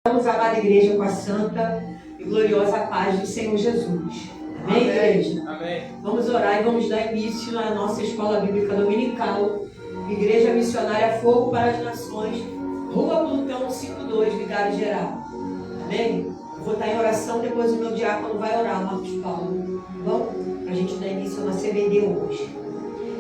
Vamos amar a igreja com a santa e gloriosa paz do Senhor Jesus. Amém, igreja? Amém. Vamos orar e vamos dar início à nossa escola bíblica dominical, Igreja Missionária Fogo para as Nações, Rua Plutão 52, Vigário Geral. Amém? Eu vou estar em oração, depois o meu diácono vai orar, Marcos Paulo. Bom? Para a gente dar início na CBD hoje.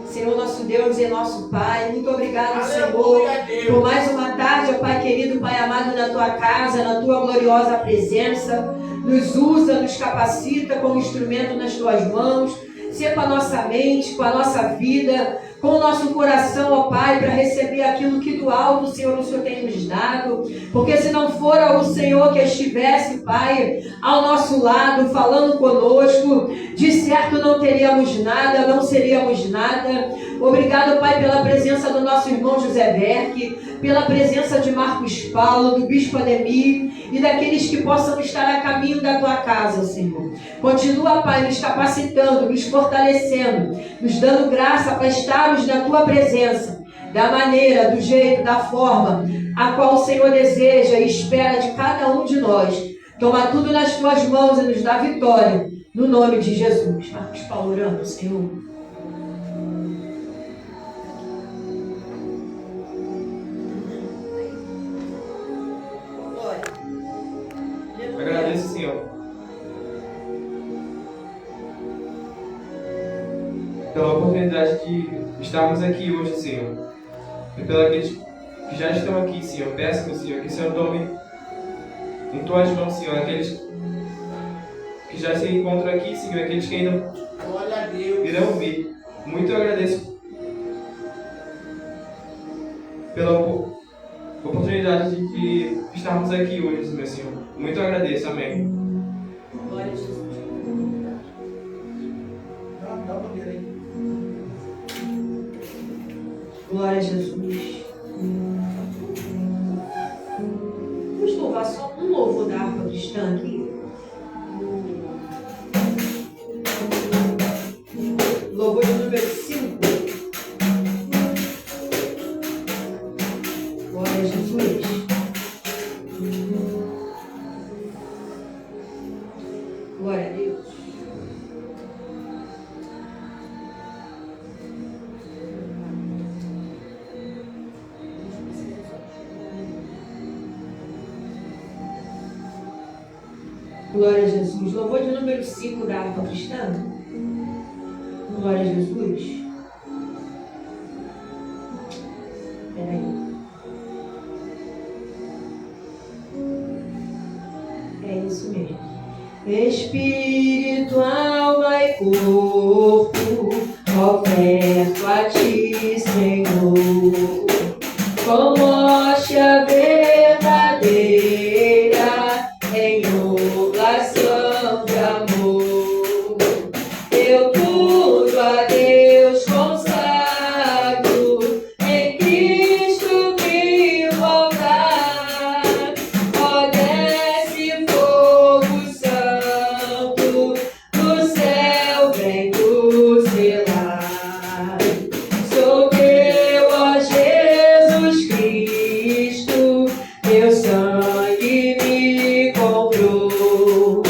Senhor, nosso Deus e nosso Pai, muito obrigado, Senhor, por mais uma tarde, ó Pai querido, Pai amado, na Tua casa, na Tua gloriosa presença. Nos usa, nos capacita como instrumento nas Tuas mãos. Ser com a nossa mente, com a nossa vida, com o nosso coração, ó Pai, para receber aquilo que do alto o Senhor tem nos dado. Porque se não for o Senhor que estivesse, Pai, ao nosso lado, falando conosco, de certo não teríamos nada, não seríamos nada. Obrigado, Pai, pela presença do nosso irmão José Berck, pela presença de Marcos Paulo, do Bispo Ademir e daqueles que possam estar a caminho da Tua casa, Senhor. Continua, Pai, nos capacitando, nos fortalecendo, nos dando graça para estarmos na Tua presença, da maneira, do jeito, da forma a qual o Senhor deseja e espera de cada um de nós. Toma tudo nas Tuas mãos e nos dá vitória, no nome de Jesus. Marcos Paulo, orando, Senhor. Agradeço, Senhor, pela oportunidade de estarmos aqui hoje, Senhor. E pela aqueles que já estão aqui, Senhor. Peço, Senhor, que o Senhor tome em Tuas mãos, Senhor, aqueles que já se encontram aqui, Senhor, aqueles que ainda irão vir. Muito agradeço pela oportunidade de estarmos aqui hoje, meu Senhor. Muito agradeço, amém. Glória a Jesus. Glória a Jesus. Vamos louvar só um louvor da harpa cristã aqui. Louvor de número 5. Glória a Jesus. Glória a Deus. Glória a Jesus. Louvor de número 5 da harpa cristã. Glória a Jesus. Peraí. É isso mesmo. Espírito, alma e corpo, oferto a Ti, Senhor, como hóstia verdadeira, em oração de amor. Eu tudo a Deus consagro, em Cristo me voltar. Ó, desce fogo santo, do céu vem do selar. Sou teu, ó Jesus Cristo, teu sangue me comprou.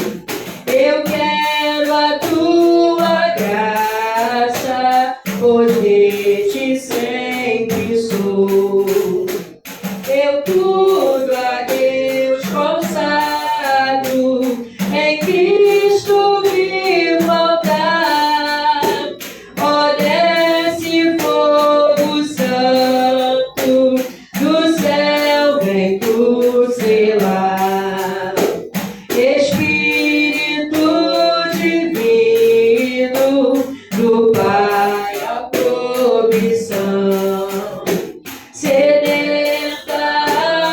Eu quero a tua graça, poder-te sempre sou. Eu tudo a Deus consagro, em Cristo me voltar. Ó, desce fogo santo, do céu vem do selar. Espírito divino, do Pai a provissão. Sedenta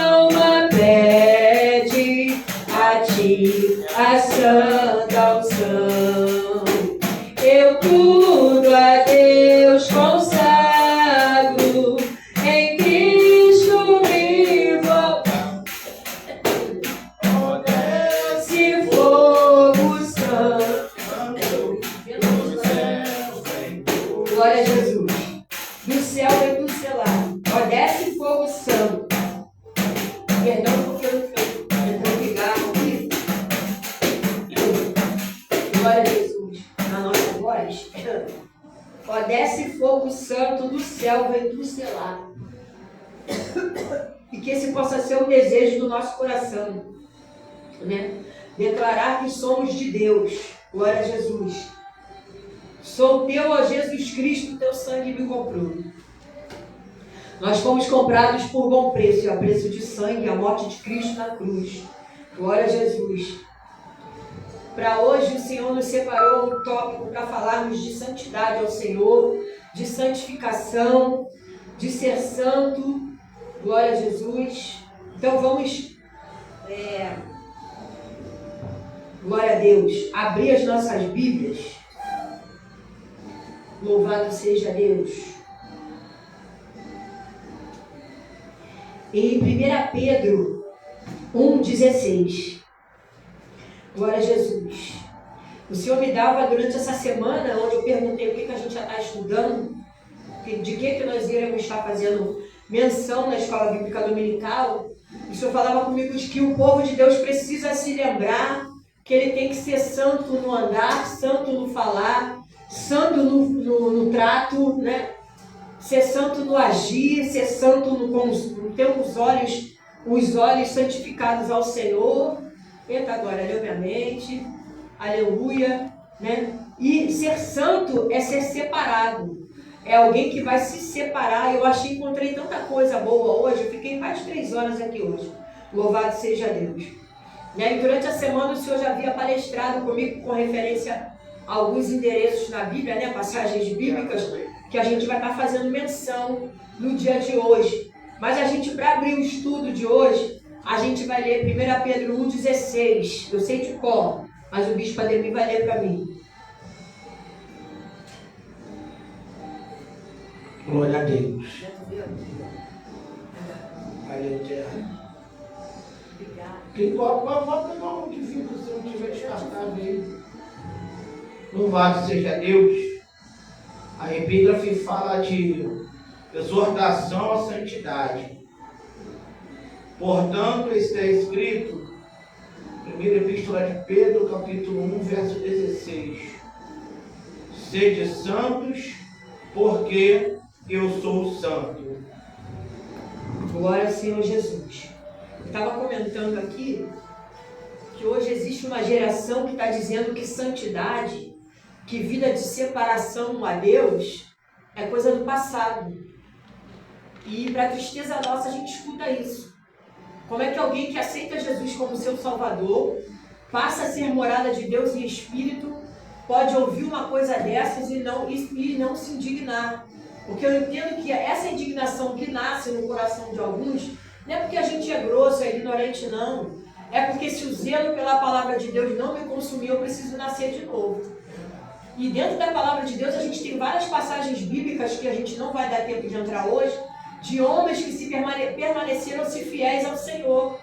alma pede a Ti a santa unção. Eu tudo a Deus consagro, em Cristo me voltar. fogo santo do céu vem nos selar. E que esse possa ser o desejo do nosso coração, né? Declarar que somos de Deus. Glória a Jesus. Sou teu, ó Jesus Cristo, teu sangue me comprou. Nós fomos comprados por bom preço, a preço de sangue, a morte de Cristo na cruz. Glória a Jesus. Para hoje o Senhor nos separou um tópico para falarmos de santidade ao Senhor, de santificação, de ser santo. Glória a Jesus. Então vamos, glória a Deus, abrir as nossas Bíblias. Louvado seja Deus. Em 1 Pedro 1,16. Glória a Jesus. O Senhor me dava durante essa semana, onde eu perguntei o que a gente já está estudando, de que nós iremos estar fazendo menção na escola bíblica dominical. O Senhor falava comigo de que o povo de Deus precisa se lembrar que ele tem que ser santo no andar, santo no falar, santo no trato, né? Ser santo no agir, ser santo no ter os olhos santificados ao Senhor. Eita, agora, leu minha mente. Aleluia, né? E ser santo é ser separado. É alguém que vai se separar. Eu encontrei tanta coisa boa hoje. Eu fiquei mais de 3 horas aqui hoje. Louvado seja Deus. Né? E durante a semana o Senhor já havia palestrado comigo com referência a alguns endereços na Bíblia, né? Passagens bíblicas, que a gente vai estar fazendo menção no dia de hoje. Mas a gente, para abrir o estudo de hoje, a gente vai ler 1 Pedro 1,16. Eu sei de cor, mas o bispo Ademir vai ler para mim. Glória a Deus. Aleluia. Pode pegar um que fica se não tiver descartável aí. Louvado seja Deus. A epígrafe fala de exortação à santidade. Portanto, está escrito, primeira epístola de Pedro, capítulo 1, verso 16. Sede santos, porque eu sou santo. Glória ao Senhor Jesus. Eu estava comentando aqui que hoje existe uma geração que está dizendo que santidade, que vida de separação a Deus, é coisa do passado. E para tristeza nossa a gente escuta isso. Como é que alguém que aceita Jesus como seu Salvador, passa a ser morada de Deus em espírito, pode ouvir uma coisa dessas e não se indignar? Porque eu entendo que essa indignação que nasce no coração de alguns, não é porque a gente é grosso, é ignorante, não. É porque se o zelo pela palavra de Deus não me consumiu, eu preciso nascer de novo. E dentro da palavra de Deus a gente tem várias passagens bíblicas que a gente não vai dar tempo de entrar hoje, de homens que permaneceram-se fiéis ao Senhor.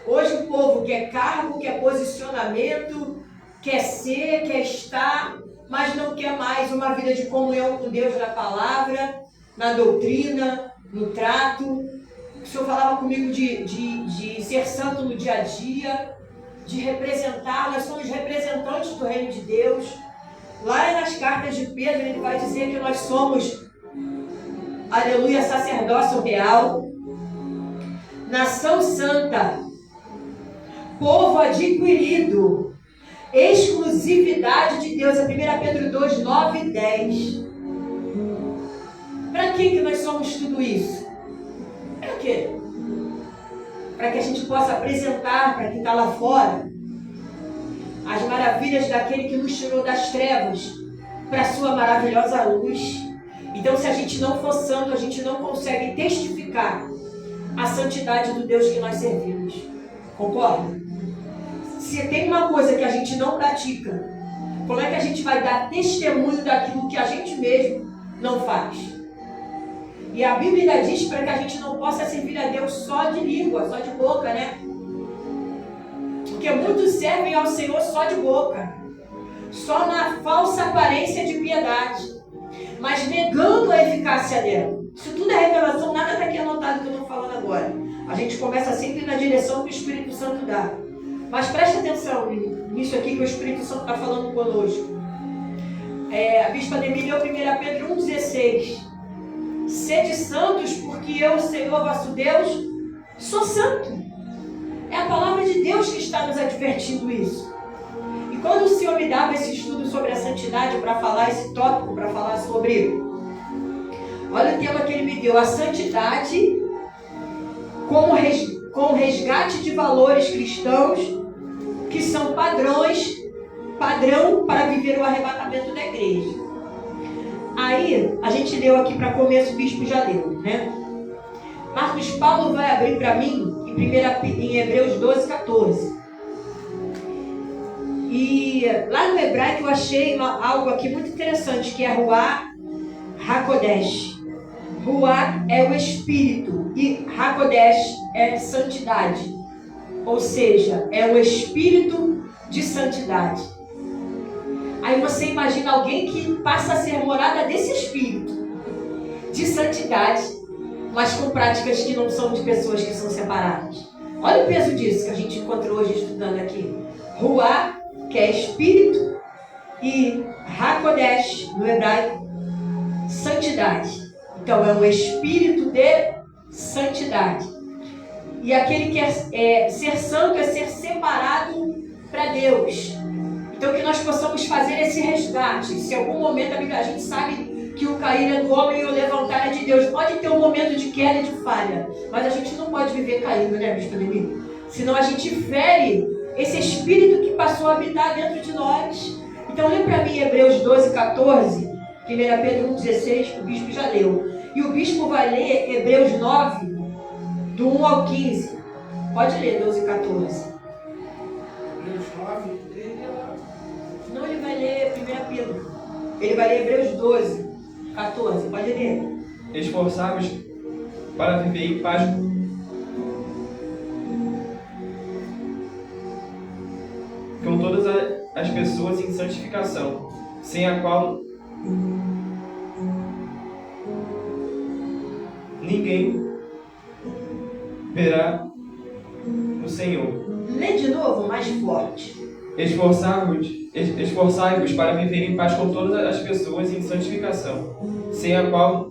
Hoje o povo quer cargo, quer posicionamento, quer ser, quer estar, mas não quer mais uma vida de comunhão com Deus na palavra, na doutrina, no trato. O Senhor falava comigo de ser santo no dia a dia, de representar. Nós somos representantes do reino de Deus. Lá nas cartas de Pedro ele vai dizer que nós somos, aleluia, sacerdócio real, nação santa, povo adquirido, exclusividade de Deus. É 1 Pedro 2, 9 e 10. Para que nós somos tudo isso? Para quê? Para que a gente possa apresentar para quem está lá fora as maravilhas daquele que nos tirou das trevas para a sua maravilhosa luz. Então, se a gente não for santo, a gente não consegue testificar a santidade do Deus que nós servimos. Concorda? Se tem uma coisa que a gente não pratica, como é que a gente vai dar testemunho daquilo que a gente mesmo não faz? E a Bíblia diz para que a gente não possa servir a Deus só de língua, só de boca, né? Porque muitos servem ao Senhor só de boca, só na falsa aparência de piedade, mas negando a eficácia dela. Isso tudo é revelação, nada está aqui anotado que eu estou falando agora. A gente começa sempre na direção que o Espírito Santo dá. Mas preste atenção nisso aqui que o Espírito Santo está falando conosco. A Bispa Ademir leu 1 Pedro 1,16. Sede santos, porque eu, Senhor vosso Deus, sou santo. É a palavra de Deus que está nos advertindo isso. E quando o Senhor me dava esse estudo sobre a santidade, para falar esse tópico, para falar sobre... Olha o tema que ele me deu, a santidade com resgate de valores cristãos que são padrão para viver o arrebatamento da igreja. Aí, a gente leu aqui para começo, o bispo já leu, né? Marcos Paulo vai abrir para mim em Hebreus 12, 14. E lá no hebraico eu achei algo aqui muito interessante, que é Ruach HaKodesh. Ruach é o Espírito e HaKodesh é santidade. Ou seja, é o Espírito de santidade. Aí você imagina alguém que passa a ser morada desse Espírito de santidade, mas com práticas que não são de pessoas que são separadas. Olha o peso disso que a gente encontrou hoje estudando aqui. Ruach, que é Espírito, e HaKodesh, no hebraico, santidade. Então é um espírito de santidade. E aquele que ser santo é ser separado para Deus. Então que nós possamos fazer esse resgate. Se em algum momento a gente sabe que o cair é do homem e o levantar é de Deus. Pode ter um momento de queda e de falha, mas a gente não pode viver caído, né, Bispo Ademir? Senão a gente fere esse espírito que passou a habitar dentro de nós. Então lê para mim Hebreus 12, 14, 1 Pedro 1, 16, o bispo já leu. E o bispo vai ler Hebreus 9, do 1 ao 15. Pode ler 12 e 14. Hebreus 9, Não, ele vai ler 1 Pedro. Ele vai ler Hebreus 12, 14. Pode ler. Esforçai-vos para viver em paz com todas as pessoas em santificação, sem a qual ninguém verá o Senhor. Lê de novo, mais forte. Esforçai-vos para viver em paz com todas as pessoas em santificação, sem a qual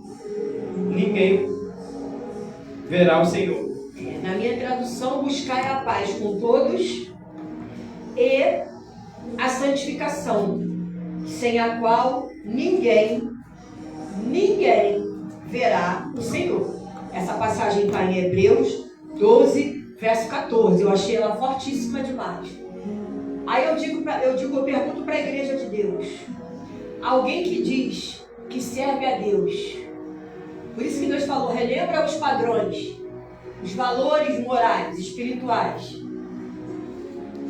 ninguém verá o Senhor. Na minha tradução, buscai a paz com todos e a santificação, sem a qual ninguém verá o Senhor. Essa passagem está em Hebreus 12, verso 14. Eu achei ela fortíssima demais. Aí eu pergunto para a igreja de Deus: alguém que diz que serve a Deus, por isso que Deus falou, relembra os padrões, os valores morais, espirituais,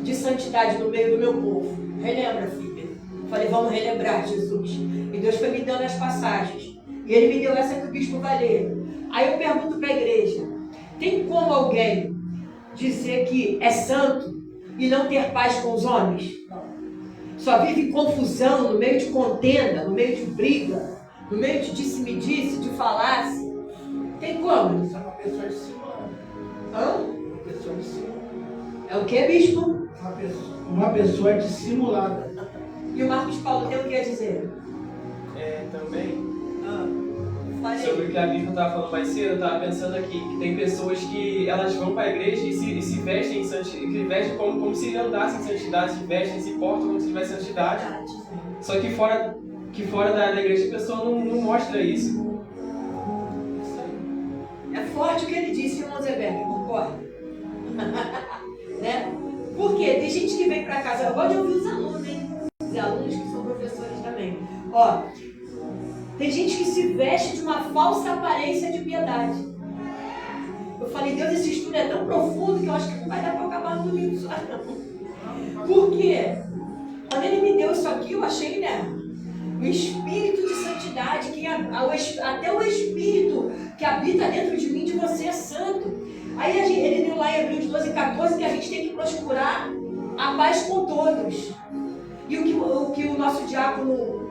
de santidade no meio do meu povo. Relembra, filha. Falei, vamos relembrar, Jesus. E Deus foi me dando as passagens. E Ele me deu essa que o bispo vai ler. Aí eu pergunto para a igreja: tem como alguém dizer que é santo e não ter paz com os homens? Só vive em confusão, no meio de contenda, no meio de briga, no meio de disse-me-disse, de falácia. Tem como? Isso é uma pessoa dissimulada. Hã? Uma pessoa dissimulada. É o que, bispo? Uma pessoa dissimulada. E o Marcos Paulo tem o que a dizer? Também, Falei. sobre o que a Bíblia estava falando mais cedo, eu estava pensando aqui que tem pessoas que elas vão para a igreja e se vestem, como se andassem em santidade, se vestem, se portam como se tivesse santidade. Só que fora da igreja a pessoa não mostra isso. É forte o que ele disse, irmão Zebeck, concorda? Né? Por quê? Tem gente que vem para casa, eu gosto de ouvir os alunos, hein? Os alunos que são professores também. Ó, tem gente que se veste de uma falsa aparência de piedade. Eu falei, Deus, esse estudo é tão profundo que eu acho que não vai dar para acabar no domingo só não. Por quê? Quando ele me deu isso aqui, eu achei, né? O espírito de santidade, que até o espírito que habita dentro de mim, de você, é santo. Aí ele deu lá em Hebreus 12, 14, que a gente tem que procurar a paz com todos. E o que o nosso diácono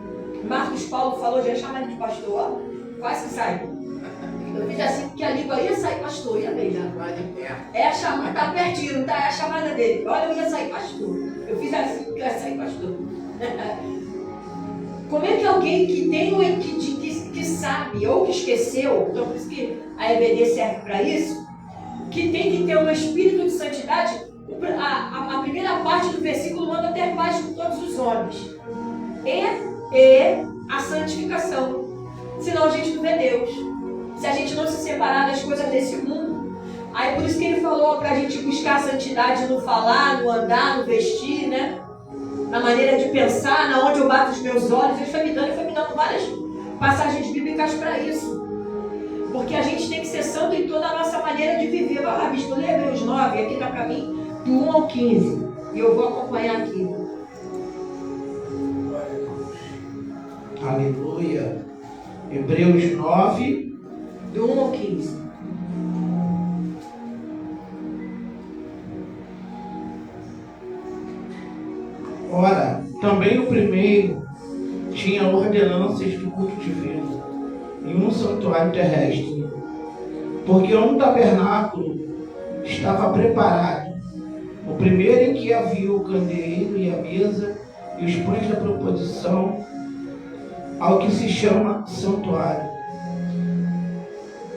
Marcos Paulo falou, já chama ele de pastor, quase que sai. Eu fiz assim, porque a língua ia sair pastor, ia ver já. É a chamada, tá pertinho, não tá? É a chamada dele. Olha, eu ia sair pastor. Eu fiz assim, porque ia sair pastor. Como é que alguém que tem que sabe ou que esqueceu, então por isso que a EBD serve para isso, que tem que ter um espírito de santidade, a primeira parte do versículo manda ter paz com todos os homens. E a santificação. Senão a gente não vê Deus. Se a gente não se separar das coisas desse mundo. Aí por isso que ele falou para a gente buscar a santidade no falar, no andar, no vestir, né? Na maneira de pensar, na onde eu bato os meus olhos. Ele foi me dando várias passagens bíblicas para isso. Porque a gente tem que ser santo em toda a nossa maneira de viver. Vai lá, bispo, lê Hebreus 9, aqui está para mim, do 1 ao 15. E eu vou acompanhar aqui. Aleluia. Hebreus 9, do 1 ao 15. Ora, também o primeiro tinha ordenanças do culto divino em um santuário terrestre, porque um tabernáculo estava preparado, o primeiro em que havia o candeeiro e a mesa e os pães da proposição, ao que se chama santuário.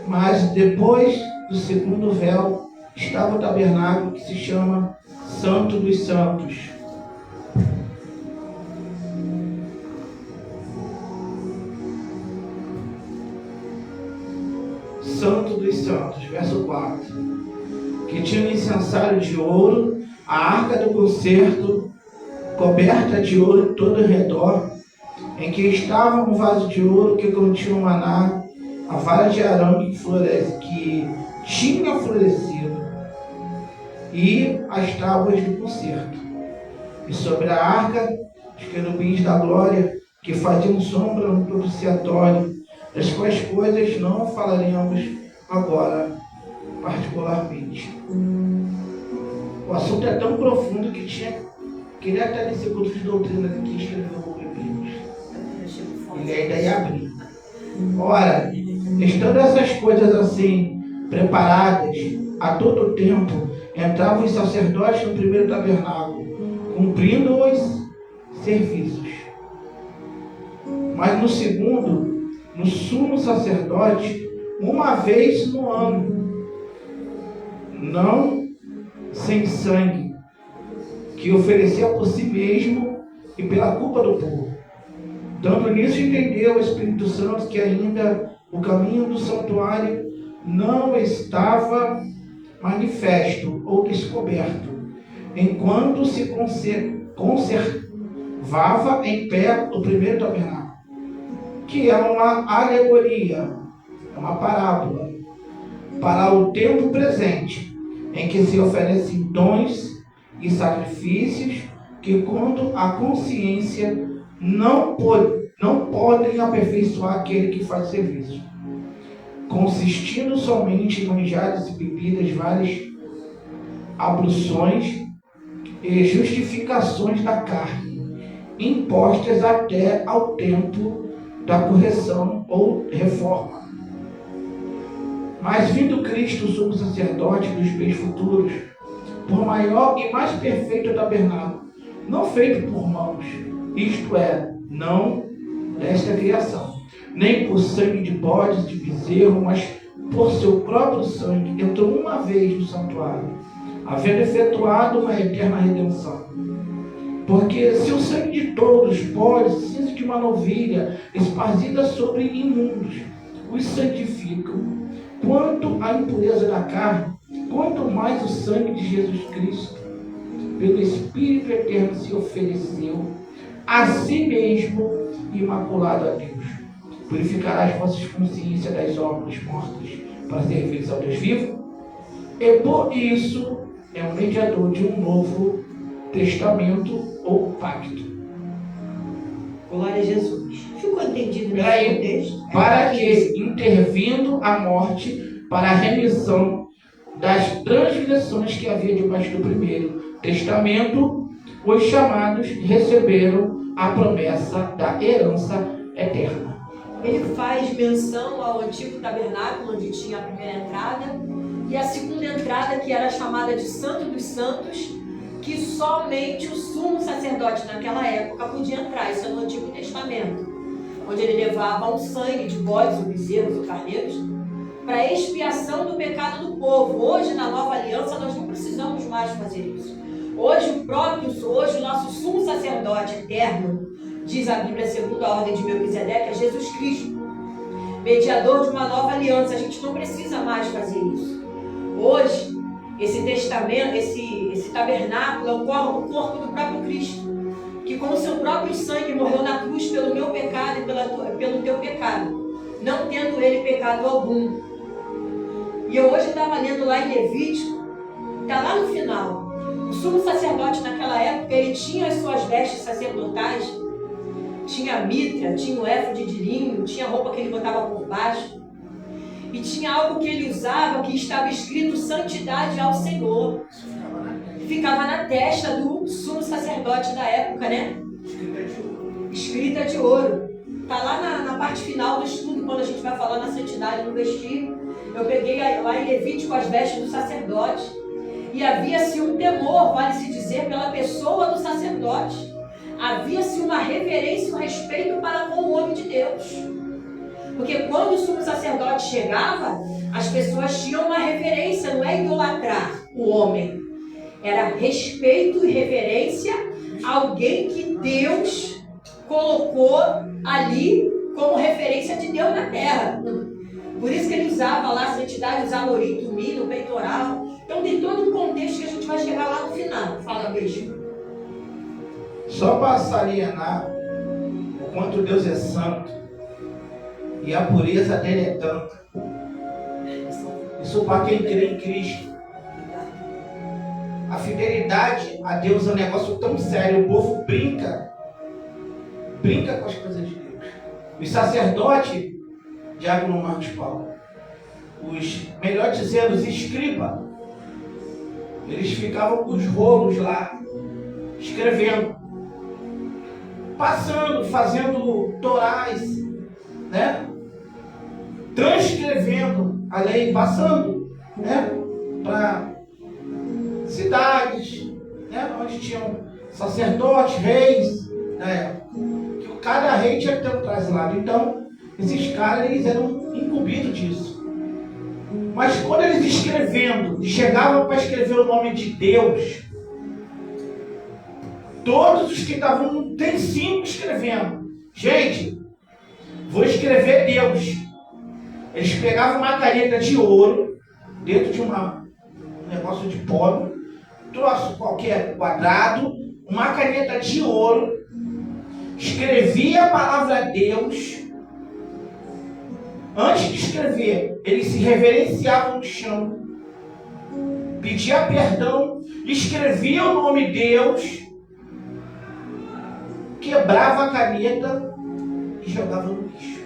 Mas depois do segundo véu estava o tabernáculo que se chama Santo dos Santos. Santo dos Santos, verso 4, que tinha um incensário de ouro, a arca do concerto, coberta de ouro todo ao redor, em que estava um vaso de ouro que continha um maná, a vara de Arão que tinha florescido, e as tábuas do concerto. E sobre a arca, os querubins da glória, que faziam sombra no propiciatório, das quais coisas não falaremos agora particularmente. O assunto é tão profundo que queria até nesse curso de doutrina que escreveu o Hebreus. Ele ainda ia abrir. Ora, estando essas coisas assim preparadas, a todo tempo entravam os sacerdotes no primeiro tabernáculo, cumprindo os serviços. Mas no segundo, no sumo sacerdote, uma vez no ano, não sem sangue, que oferecia por si mesmo e pela culpa do povo. Dando nisso entendeu o Espírito Santo que ainda o caminho do santuário não estava manifesto ou descoberto, enquanto se conservava em pé o primeiro tabernáculo, que é uma alegoria, é uma parábola, para o tempo presente, em que se oferecem dons e sacrifícios que, quando a consciência não podem aperfeiçoar aquele que faz serviço, consistindo somente em manjares e bebidas, várias abluções e justificações da carne, impostas até ao tempo da correção ou reforma. Mas vindo Cristo, sumo sacerdote dos bens futuros, por maior e mais perfeito tabernáculo, não feito por mãos, isto é, não desta criação, nem por sangue de bodes, de bezerro, mas por seu próprio sangue, entrou uma vez no santuário, havendo efetuado uma eterna redenção. Porque se o sangue de todos, bodes, cinza de uma novilha, esparzida sobre imundos, os santificam, quanto à impureza da carne, quanto mais o sangue de Jesus Cristo, pelo Espírito Eterno, se ofereceu a si mesmo, imaculado a Deus. Purificará as vossas consciências das obras mortas, para servir ao Deus vivo, e por isso é um mediador de um novo testamento ou pacto. Glória a Jesus. Ficou entendido nesse contexto? Para que, intervindo a morte, para a remissão das transgressões que havia debaixo do primeiro testamento, os chamados receberam a promessa da herança eterna. Ele faz menção ao antigo tabernáculo, onde tinha a primeira entrada, e a segunda entrada, que era chamada de Santo dos Santos, que somente o sumo sacerdote naquela época podia entrar. Isso é no Antigo Testamento, onde ele levava um sangue de bodes, ou bezerros, ou carneiros, para expiação do pecado do povo. Hoje, na nova aliança, nós não precisamos mais fazer isso. Hoje o nosso sumo sacerdote eterno, diz a Bíblia segundo a ordem de Melquisedeque, é Jesus Cristo, mediador de uma nova aliança. A gente não precisa mais fazer isso. Hoje, esse testamento, esse tabernáculo é o corpo do próprio Cristo, que com o seu próprio sangue morreu na cruz pelo meu pecado e pelo teu pecado, não tendo ele pecado algum. E eu hoje estava lendo lá em Levítico, está lá no final. O sumo sacerdote naquela época, ele tinha as suas vestes sacerdotais, tinha a mitra, tinha o éfode de linho, tinha a roupa que ele botava por baixo, e tinha algo que ele usava que estava escrito santidade ao Senhor. Ficava na testa do sumo sacerdote da época, né? Escrita de ouro. Está lá na parte final do estudo, quando a gente vai falar na santidade no vestir. Eu peguei lá em Levítico as vestes do sacerdote. E havia-se um temor, vale-se dizer, pela pessoa do sacerdote. Havia-se uma reverência e um respeito para com o homem de Deus. Porque quando o sumo sacerdote chegava, as pessoas tinham uma reverência, não é idolatrar o homem. Era respeito e reverência a alguém que Deus colocou ali como referência de Deus na terra. Por isso que ele usava lá a santidade, usava o tumim, o peitoral. Então tem todo um contexto que a gente vai chegar lá no final. Fala, beijo. Só para salientar o quanto Deus é santo e a pureza dele é tanta. Isso para quem crê em Cristo. A fidelidade a Deus é um negócio tão sério. O povo brinca com as coisas de Deus. Os sacerdotes, Diácono Marcos Paulo, melhor dizendo, os escribas, eles ficavam com os rolos lá, escrevendo, passando, fazendo torás, né? Transcrevendo a lei, passando, né? Para cidades, né? Onde tinham sacerdotes, reis, né? Que cada rei tinha que ter um traslado. Então, esses caras, eles eram incumbidos disso. Mas quando eles escrevendo, chegavam para escrever o nome de Deus, todos os que estavam, tem 5 escrevendo. Gente, vou escrever Deus. Eles pegavam uma caneta de ouro, dentro de um negócio de pó, troço qualquer quadrado, uma caneta de ouro, escrevia a palavra Deus. Antes de escrever, eles se reverenciavam no chão, pedia perdão, escrevia o nome Deus, quebrava a caneta e jogava no lixo.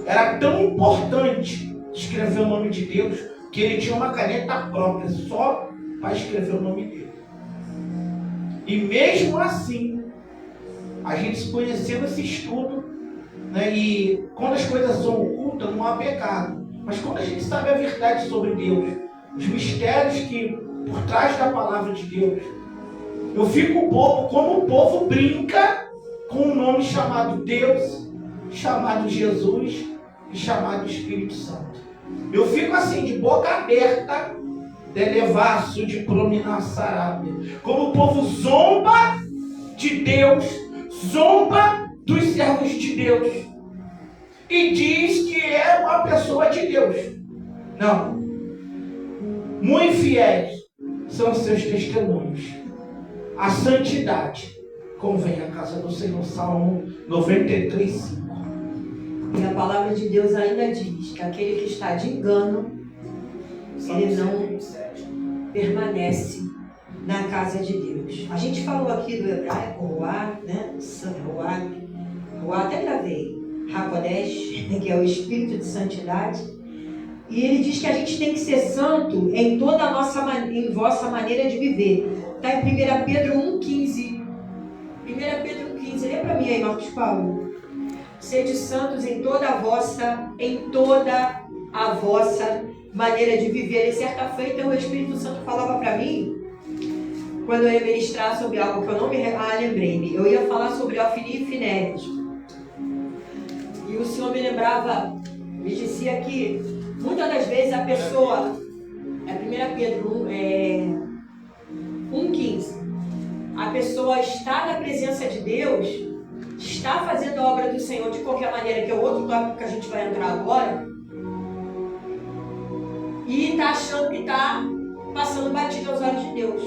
Era tão importante escrever o nome de Deus que ele tinha uma caneta própria só para escrever o nome dele. E mesmo assim, a gente se conhecendo esse estudo, né, e quando as coisas são ocultas, não há pecado. Mas quando a gente sabe a verdade sobre Deus, os mistérios que por trás da palavra de Deus, eu fico bobo como o povo brinca com um nome chamado Deus, chamado Jesus e chamado Espírito Santo. Eu fico assim, de boca aberta, de levaço de prominar Sarábia. Como o povo zomba de Deus, zomba dos servos de Deus e diz que é uma pessoa de Deus. Não. Muito fiéis são os seus testemunhos. A santidade convém à casa do Senhor. Salmo 93:5. E a palavra de Deus ainda diz que aquele que está de engano, ele não permanece na casa de Deus. A gente falou aqui do hebraico, Ruá, né? Ruá até gravei. Hakodesh, que é o espírito de santidade. E ele diz que a gente tem que ser santo em toda a em vossa maneira de viver. Está em 1 Pedro 1,15. 1 Pedro 1,15. Lê para mim aí, Marcos Paulo. Sede santos em toda a vossa maneira de viver. E certa feita o Espírito Santo falava para mim quando eu ia ministrar sobre algo que eu não me lembrei. Eu ia falar sobre Ofni e Finéias. E o Senhor me lembrava, me dizia que muitas das vezes a pessoa, 1 Pedro 1,15, a pessoa está na presença de Deus, está fazendo a obra do Senhor de qualquer maneira, que é o outro tópico que a gente vai entrar agora, e está achando que está passando batido aos olhos de Deus.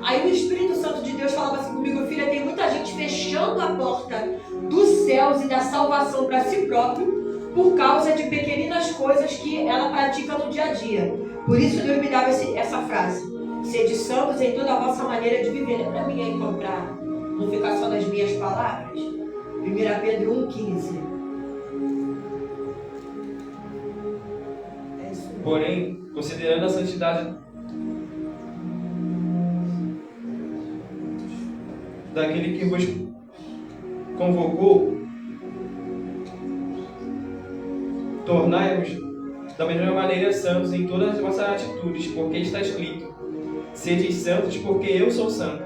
Aí o Espírito Santo de Deus falava assim comigo: filha, tem muita gente fechando a porta dos céus e da salvação para si próprio por causa de pequeninas coisas que ela pratica no dia a dia. Por isso Deus me dava essa frase: sede santos em toda a vossa maneira de viver. Não é para mim aí comprar, não ficar só nas minhas palavras. 1 Pedro 1,15. Porém, considerando a santidade daquele que vos convocou, tornai-vos da mesma maneira santos em todas as vossas atitudes, porque está escrito: sede santos, porque eu sou santo.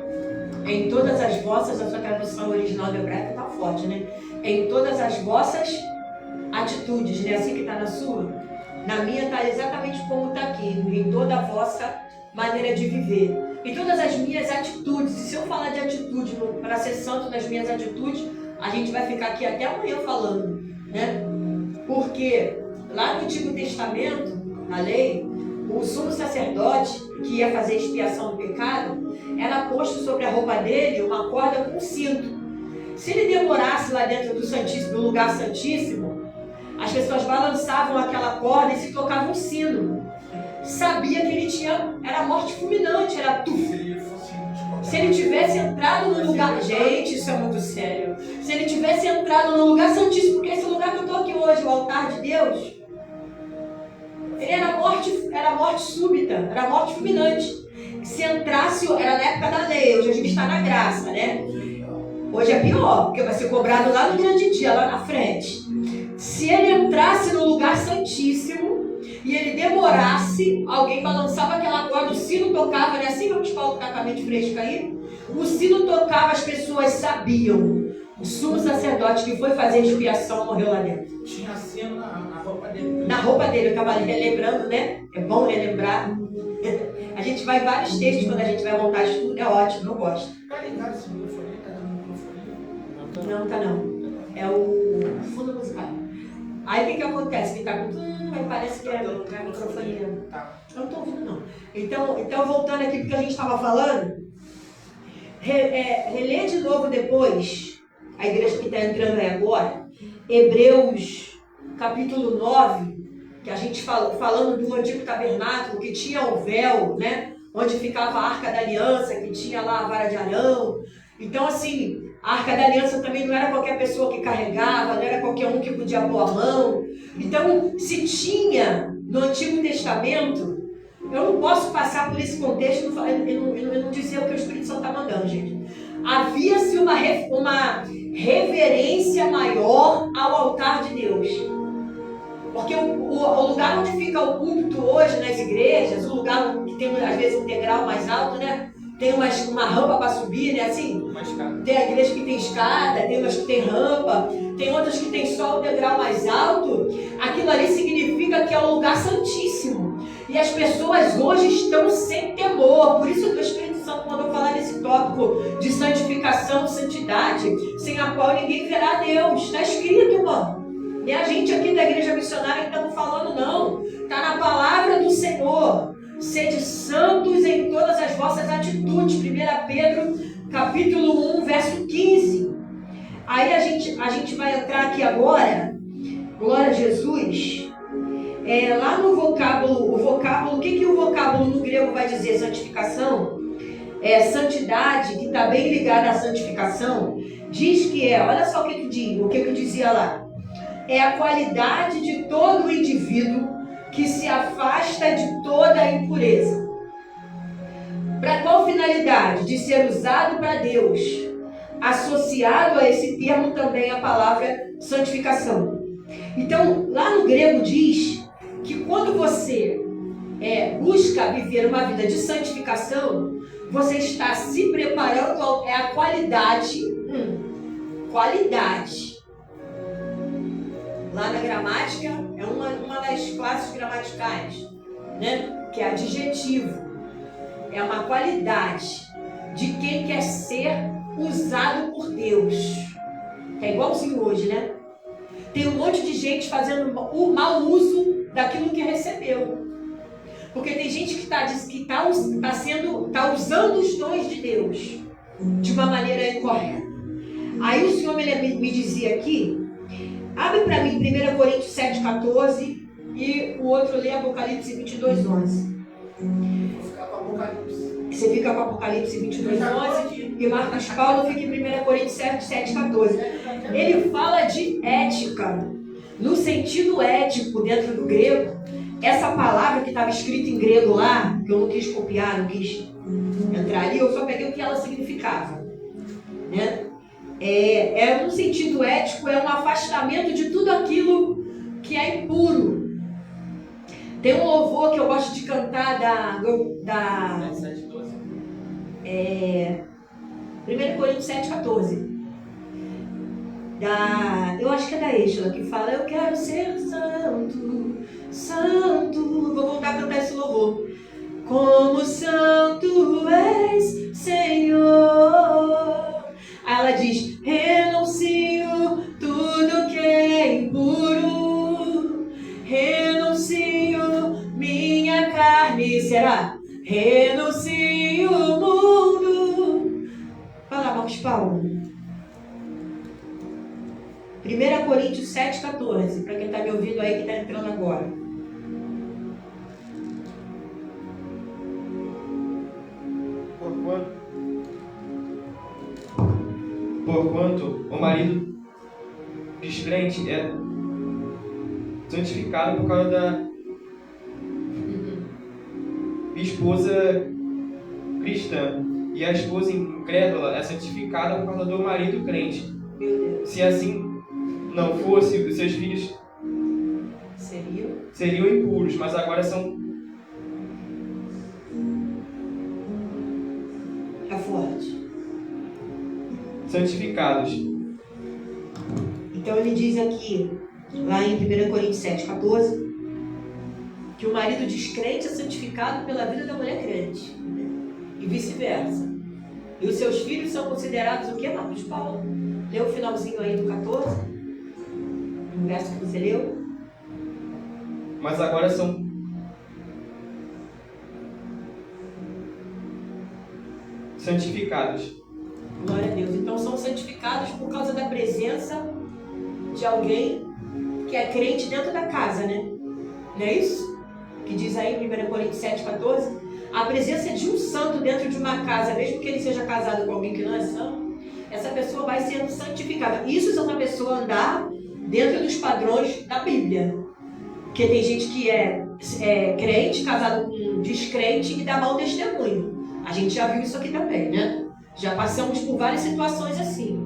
Em todas as vossas, a sua tradução original do hebraico está forte, né? Em todas as vossas atitudes, né? Assim que está na sua. Na minha está exatamente como está aqui, em toda a vossa maneira de viver. Em todas as minhas atitudes. E se eu falar de atitude, para ser santo nas minhas atitudes, a gente vai ficar aqui até amanhã falando, né? Porque lá no Antigo Testamento, na lei, o sumo sacerdote, que ia fazer expiação do pecado, era posto sobre a roupa dele uma corda com um cinto. Se ele demorasse lá dentro do Santíssimo, do lugar santíssimo, as pessoas balançavam aquela corda e se tocava um sino. Sabia que ele era morte fulminante, era tufo. Se ele tivesse entrado no lugar... Gente, isso é muito sério. Se ele tivesse entrado no lugar santíssimo, porque esse lugar que eu estou aqui hoje, o altar de Deus, ele era morte súbita, era morte fulminante. Se entrasse, era na época da lei, hoje a gente está na graça, né? Hoje é pior, porque vai ser cobrado lá no grande dia, lá na frente. Se ele entrasse no lugar santíssimo e ele demorasse, alguém balançava aquela corda, o sino tocava, né? Assim vamos falar que tá com a mente fresca aí. O sino tocava, as pessoas sabiam. O sumo sacerdote que foi fazer expiação morreu lá dentro. Tinha sino na roupa dele. Na roupa dele, eu estava relembrando, né? É bom relembrar. A gente vai em vários textos quando a gente vai montar estudo, é ótimo, eu gosto. Tá ligado esse microfone? Tá dando microfone? Não, tá não. É o fundo musical. Aí o que acontece? Ele tá com... aí parece que é microfone. Tá. Eu não tô ouvindo não. Então voltando aqui porque a gente estava falando, relê de novo depois, a igreja que está entrando aí agora, Hebreus capítulo 9, que a gente falando do antigo tabernáculo, que tinha o véu, né? Onde ficava a Arca da Aliança, que tinha lá a vara de Arão. Então assim, a Arca da Aliança também não era qualquer pessoa que carregava, não era qualquer um que podia pôr a mão. Então, se tinha no Antigo Testamento, eu não posso passar por esse contexto e não dizer o que o Espírito Santo está mandando, gente. Havia-se uma reverência maior ao altar de Deus. Porque o lugar onde fica o púlpito hoje nas igrejas, o lugar que tem às vezes um degrau mais alto, né? Tem uma rampa para subir, né? Assim, tem a igreja que tem escada, tem umas que tem rampa, tem outras que tem só o degrau mais alto. Aquilo ali significa que é um lugar santíssimo. E as pessoas hoje estão sem temor. Por isso que o Espírito Santo mandou falar nesse tópico de santificação, de santidade, sem a qual ninguém verá Deus. Está escrito, irmão. E a gente aqui da igreja missionária que estamos falando, não. Está na palavra do Senhor. Sede santos em todas as vossas atitudes. 1 Pedro, capítulo 1, verso 15. Aí a gente vai entrar aqui agora, glória a Jesus, lá no vocábulo, o que o vocábulo no grego vai dizer? Santificação? Santidade, que está bem ligada à santificação, diz que olha só o que dizia lá. É a qualidade de todo o indivíduo que se afasta de toda a impureza. Para qual finalidade? De ser usado para Deus. Associado a esse termo também a palavra santificação. Então, lá no grego diz que quando você busca viver uma vida de santificação, você está se preparando, é a qualidade. Qualidade. Lá na gramática, é uma das classes gramaticais, né? Que é adjetivo. É uma qualidade de quem quer ser usado por Deus. É igualzinho hoje, né? Tem um monte de gente fazendo o mau uso daquilo que recebeu. Porque tem gente que está usando os dons de Deus de uma maneira incorreta. Aí o Senhor me dizia aqui, abre para mim 1 Coríntios 7,14 e o outro lê Apocalipse 22,11. Vou ficar com Apocalipse. Você fica com Apocalipse 22,11 e Marcos Paulo fica em 1 Coríntios 7,14. Ele fala de ética, no sentido ético dentro do grego. Essa palavra que estava escrita em grego lá, que eu não quis copiar, não quis entrar ali, eu só peguei o que ela significava, né? É um sentido ético, é um afastamento de tudo aquilo que é impuro. Tem um louvor que eu gosto de cantar da 1 Coríntios 7,14. Eu acho que é da Êxola, que fala: eu quero ser santo, santo. Vou voltar a cantar esse louvor. Como santo és, Senhor. Aí ela diz: renuncio tudo que é impuro, renuncio minha carne, será? Renuncio o mundo. Vai lá, Marcos Paulo. 1 Coríntios 7,14, para quem está me ouvindo aí, que está entrando agora. Porquanto o marido descrente é santificado por causa da esposa cristã, e a esposa incrédula é santificada por causa do marido crente. Se assim não fosse, os seus filhos seriam impuros, mas agora são forte. Santificados. Então ele diz aqui, lá em 1 Coríntios 7,14, que o marido descrente é santificado pela vida da mulher crente, e vice-versa. E os seus filhos são considerados o que, Marcos Paulo? Lê o finalzinho aí do 14, no verso que você leu. Mas agora são santificados. Glória a Deus. Então são santificados por causa da presença de alguém que é crente dentro da casa, né? Não é isso? Que diz aí em 1 Coríntios 7,14. A presença de um santo dentro de uma casa, mesmo que ele seja casado com alguém que não é santo, essa pessoa vai sendo santificada. Isso se uma pessoa andar dentro dos padrões da Bíblia. Porque tem gente que é crente, casado com um descrente e dá mau testemunho. A gente já viu isso aqui também, né? Já passamos por várias situações assim.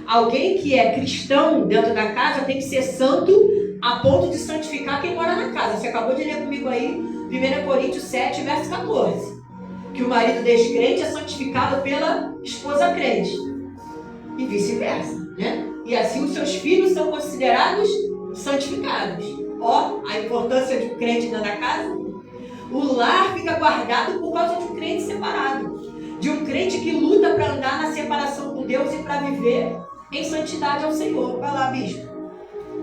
Alguém que é cristão dentro da casa tem que ser santo a ponto de santificar quem mora na casa. Você acabou de ler comigo aí 1 Coríntios 7, verso 14. Que o marido descrente é santificado pela esposa crente. E vice-versa, né? E assim os seus filhos são considerados santificados. Ó, a importância de um crente dentro da casa. O lar fica guardado por causa de um crente separado. De um crente que luta para andar na separação com Deus e para viver em santidade ao Senhor. Vai lá, bispo.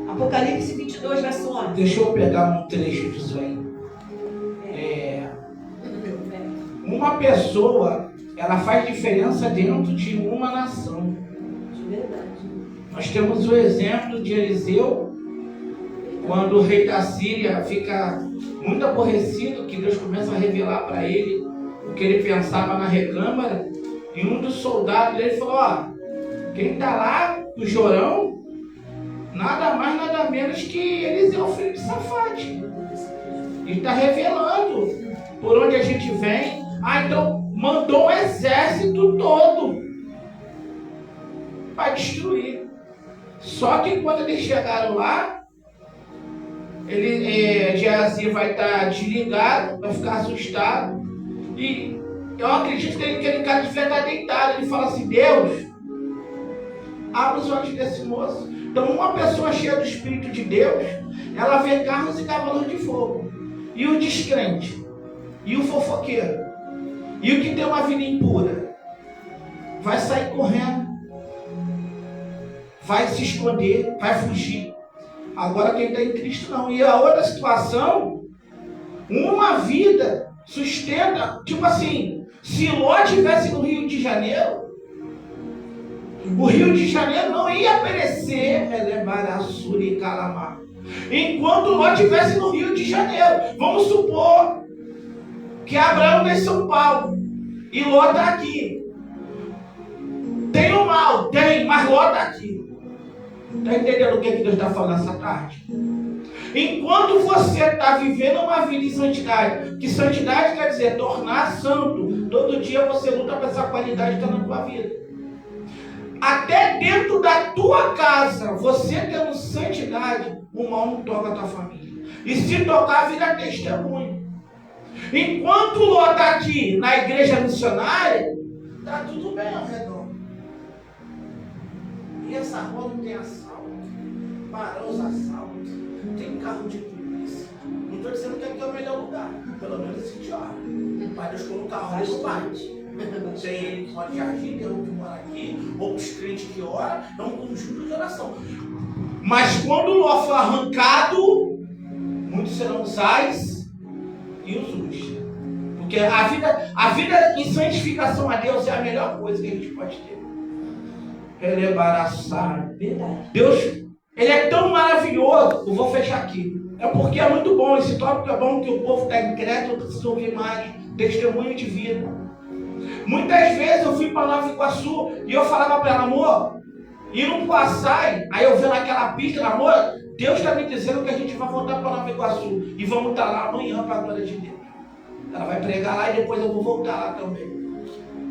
Apocalipse 22, verso 11. Deixa eu pegar um trecho disso aí. Uma pessoa, ela faz diferença dentro de uma nação. De verdade. Nós temos o exemplo de Eliseu, quando o rei da Síria fica muito aborrecido, que Deus começa a revelar para ele o que ele pensava na recâmara, e um dos soldados dele falou: ó, quem está lá, o Jorão, nada mais, nada menos que Eliseu, filho de Safate. Ele está revelando por onde a gente vem. Então mandou um exército todo para destruir. Só que quando eles chegaram lá, Geazi vai estar desligado, vai ficar assustado. E Eu acredito que aquele cara devia estar deitado. Ele fala assim, Deus, abre os olhos desse moço. Então uma pessoa cheia do Espírito de Deus, ela vê carros e cavalos de fogo. E o descrente, e o fofoqueiro, e o que tem uma vida impura, vai sair correndo, vai se esconder, vai fugir. Agora quem está em Cristo não. E a outra situação, uma vida sustenta, tipo assim, se Ló estivesse no Rio de Janeiro, o Rio de Janeiro não ia perecer, enquanto Ló estivesse no Rio de Janeiro. Vamos supor que Abraão está em São Paulo e Ló está aqui. Tem o mal? Tem, mas Ló está aqui. Está entendendo o que Deus está falando essa tarde? Enquanto você está vivendo uma vida em santidade, que santidade quer dizer tornar santo, todo dia você luta para essa qualidade estar na tua vida. Até dentro da tua casa, você tendo santidade, o mal não toca a tua família. E se tocar, a vida é testemunho. Enquanto Ló está aqui na igreja missionária, está tudo bem ao redor. E essa rua não tem assalto, parou os assaltos, tem carro de polícia. Não estou dizendo que aqui é o melhor lugar, pelo menos esse diário. Mas Deus colocou carro no parte. Tem ele que mora de Jardim, tem um que mora aqui, outros crentes que oram, é um conjunto de oração. Mas quando o Ló for arrancado, muitos serão os ais e os us. Porque a vida em santificação a Deus é a melhor coisa que a gente pode ter. Ele é embaraçado. Deus, ele é tão maravilhoso. Eu vou fechar aqui. É porque é muito bom. Esse tópico é bom que o povo está incrédulo. Eu preciso ouvir mais testemunho de vida. Muitas vezes eu fui para Nova Iguaçu e eu falava para ela, amor, indo para o açaí, aí eu vendo aquela pista, amor, Deus está me dizendo que a gente vai voltar para Nova Iguaçu e vamos estar lá amanhã para a glória de Deus. Ela vai pregar lá e depois eu vou voltar lá também.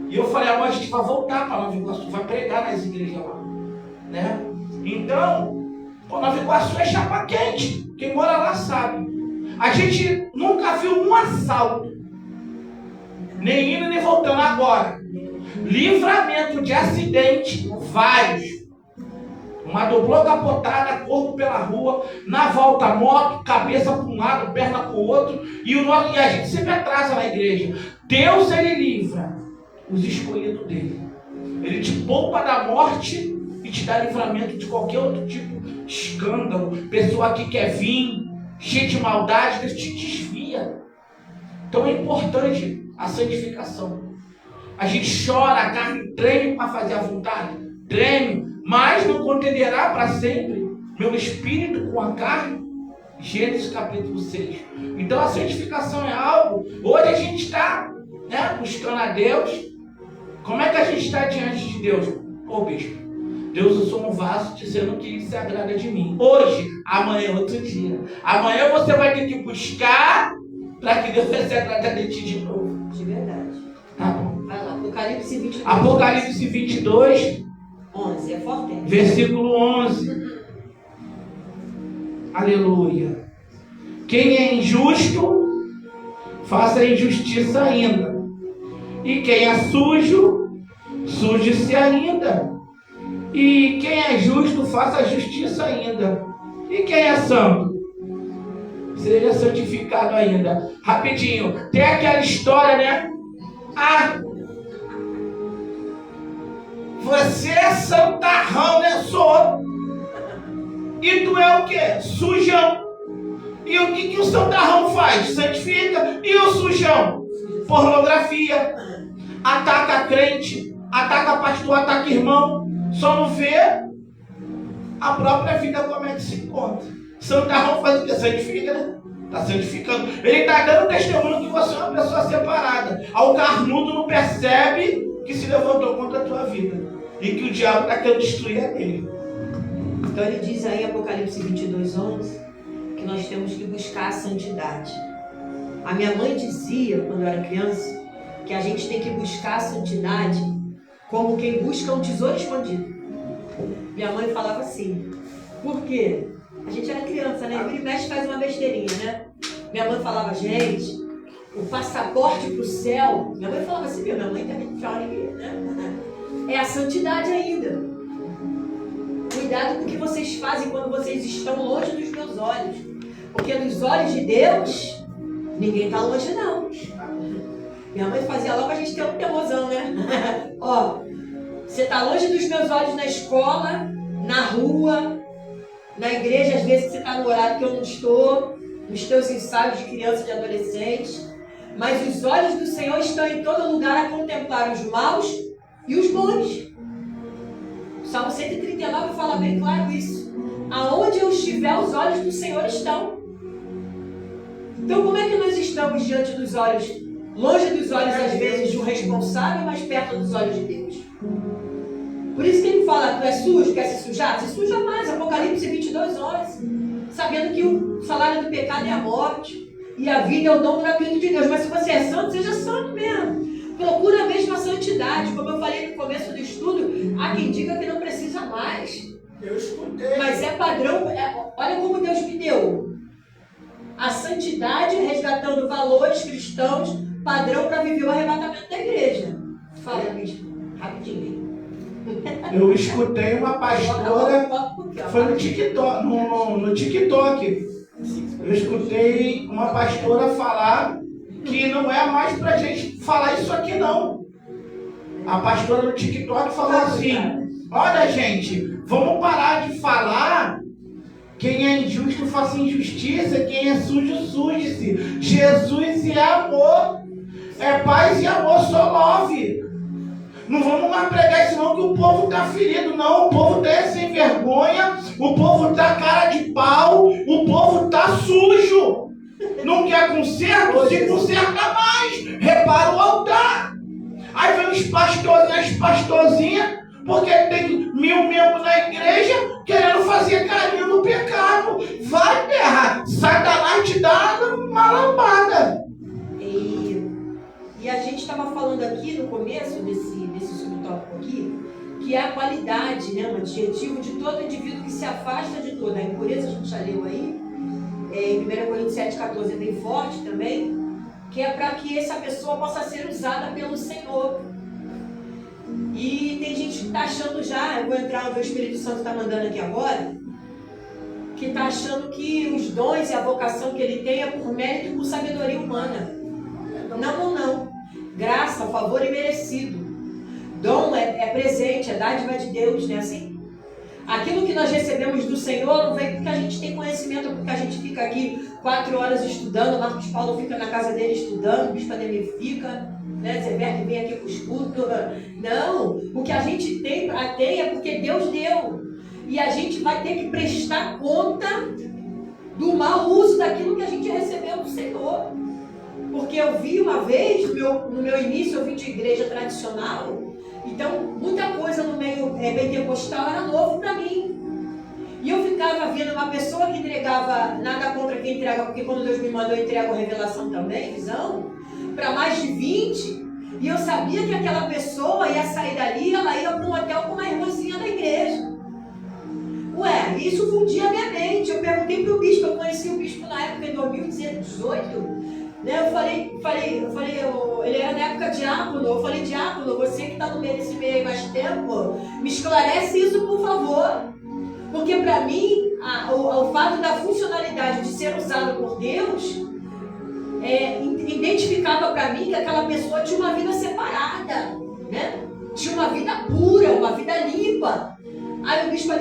E eu falei, amor, a gente vai voltar para Nova Iguaçu, vai pregar nas igrejas lá, né? Então, Nova Iguaçu é chapa quente, quem mora lá sabe. A gente nunca viu um assalto, nem indo nem voltando agora. Livramento de acidente, vários. Uma doblou capotada, corpo pela rua, na volta moto, cabeça para um lado, perna para o outro, e a gente sempre atrasa na igreja. Deus, ele livra os escolhidos dele. Ele te poupa da morte e te dá livramento de qualquer outro tipo de escândalo. Pessoa que quer vir, cheia de maldade, Deus te desvia. Então é importante a santificação. A gente chora, a carne treme para fazer a vontade, treme, mas não contenderá para sempre meu espírito com a carne. Gênesis capítulo 6. Então a santificação é algo. Hoje a gente está, buscando a Deus. Como é que a gente está diante de Deus? Ô bispo, Deus, eu sou um vaso dizendo que se agrada de mim. Hoje, amanhã é outro dia. Amanhã você vai ter que buscar para que Deus se agrade de ti de novo. De verdade. Tá bom. Vai lá, Apocalipse 22. Apocalipse 22, 11, é forte. versículo 11. Aleluia. Quem é injusto, faça injustiça ainda. E quem é sujo, suje-se ainda. E quem é justo, faça justiça ainda. E quem é santo, seja santificado ainda. Rapidinho, tem aquela história, né? Você é santarrão, né? Sou. E tu é o quê? Sujão. E o que o santarrão faz? Santifica. E o sujão? Pornografia. Ataca crente. Ataca pastor, ataca irmão. Só não vê a própria vida como é que se encontra. Santarrão faz o quê? Santifica, né? Está santificando. Ele está dando testemunho que você é uma pessoa separada. Ao carnudo não percebe que se levantou contra a tua vida. E que o diabo está querendo destruir a dele. Então ele diz aí, Apocalipse 22, 11, que nós temos que buscar a santidade. A minha mãe dizia, quando eu era criança, que a gente tem que buscar a santidade como quem busca um tesouro escondido. Minha mãe falava assim. Por quê? A gente era criança, né? Ele mexe faz uma besteirinha, né? Minha mãe falava, gente, o passaporte para o céu. Minha mãe falava assim, minha mãe também fala, né? É a santidade ainda. Cuidado com o que vocês fazem quando vocês estão longe dos meus olhos. Porque nos olhos de Deus, ninguém está longe não. Minha mãe fazia logo a gente ter um teimorzão, né? Ó, você está longe dos meus olhos na escola, na rua, na igreja, às vezes você está no horário que eu não estou, nos teus ensaios de criança e de adolescente. Mas os olhos do Senhor estão em todo lugar a contemplar os maus e os bons. O Salmo 139 fala bem claro isso. Aonde eu estiver, os olhos do Senhor estão. Então como é que nós estamos diante dos olhos, longe dos olhos às vezes do responsável, mas perto dos olhos de Deus? Por isso que ele fala, tu é sujo, quer se sujar? Se suja mais, Apocalipse 22:11. Sabendo que o salário do pecado é a morte e a vida é o dom gratuito de Deus. Mas se você é santo, seja santo mesmo. Procura a mesma santidade. Como eu falei no começo do estudo, há quem diga que não precisa mais. Eu escutei. Mas é padrão, olha como Deus me deu. A santidade resgatando valores cristãos, padrão para viver o arrebatamento da igreja. Fala, bispo, rapidinho. Eu escutei uma pastora, foi no TikTok, no TikTok. Eu escutei uma pastora falar que não é mais pra gente falar isso aqui não. A pastora no TikTok falou assim, olha gente, vamos parar de falar, quem é injusto faça injustiça, quem é sujo, suje-se. Jesus é amor, é paz e amor, só love. Não vamos mais pregar isso não, que o povo está ferido, não. O povo está sem vergonha, o povo está cara de pau, o povo está sujo. Não quer conserto? Se conserta mais. Repara o altar. Aí vem os pastorzinhos, as pastorzinhas, porque tem 1000 membros na igreja, querendo fazer carinho no pecado. Vai, terra, Satanás te dá uma lambada. E a gente estava falando aqui no começo desse subtópico aqui, que é a qualidade, né, um adjetivo de todo indivíduo que se afasta de toda a impureza. A gente já leu aí, em 1 Coríntios 7,14 é bem forte também, que é para que essa pessoa possa ser usada pelo Senhor. E tem gente que está achando já, eu vou entrar onde o Espírito Santo está mandando aqui agora, que está achando que os dons e a vocação que ele tem é por mérito e por sabedoria humana. Não. Graça, favor e merecido. Dom é presente, é dádiva de Deus, né? Assim, aquilo que nós recebemos do Senhor não vem porque a gente tem conhecimento, porque a gente fica aqui 4 horas estudando, Marcos Paulo fica na casa dele estudando, o Bispo Ademir fica, né? Zé Berto vem aqui com os cultos. Não, o que a gente tem é porque Deus deu. E a gente vai ter que prestar conta do mau uso daquilo que a gente recebeu do Senhor. Porque eu vi uma vez, no meu início eu vim de igreja tradicional, então muita coisa no meio pentecostal era novo para mim. E eu ficava vendo uma pessoa que entregava, nada contra quem entrega, porque quando Deus me mandou eu entrego revelação também, visão, para mais de 20, e eu sabia que aquela pessoa ia sair dali, ela ia para um hotel com uma irmãzinha da igreja. Ué, isso fundia a minha mente. Eu perguntei para o bispo, eu conheci o bispo na época em 2018, né? Eu falei, ele era na época diácono. Eu falei, diácono, você que está no meio desse meio aí mais tempo, me esclarece isso, por favor. Porque para mim, o fato da funcionalidade de ser usado por Deus, identificava para mim que aquela pessoa tinha uma vida separada, né? Tinha uma vida pura, uma vida limpa. Aí o bispo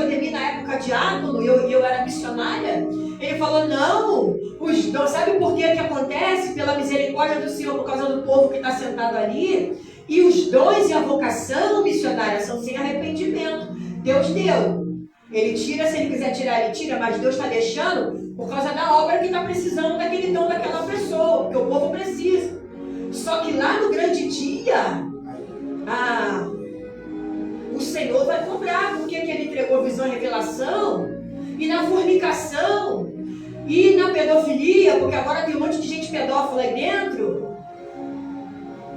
Ademir, na época diácono, eu era missionária, ele falou, não, os dons, sabe por que acontece? Pela misericórdia do Senhor, por causa do povo que está sentado ali, e os dons e a vocação missionária são sem arrependimento. Deus deu. Ele tira, se ele quiser tirar, ele tira, mas Deus está deixando por causa da obra que está precisando daquele dom daquela pessoa, porque o povo precisa. Só que lá no grande dia, o Senhor vai cobrar, porque ele entregou visão e revelação, e na fornicação, e na pedofilia, porque agora tem um monte de gente pedófila aí dentro,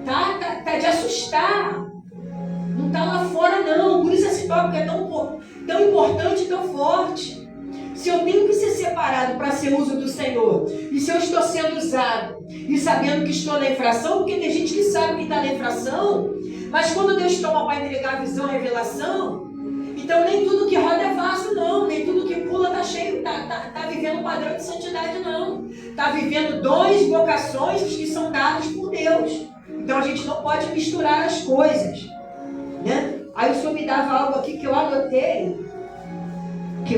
tá de assustar, não tá lá fora não, por isso esse tópico é tão importante e tão forte. Se eu tenho que ser separado para ser uso do Senhor, e se eu estou sendo usado, e sabendo que estou na infração, porque tem gente que sabe que está na infração, mas quando Deus toma para entregar a visão, a revelação, então nem tudo que roda é vaso, não. Nem tudo que pula está cheio, tá vivendo um padrão de santidade, não. Está vivendo dons e vocações que são dados por Deus. Então a gente não pode misturar as coisas, né? Aí o Senhor me dava algo aqui que eu anotei, que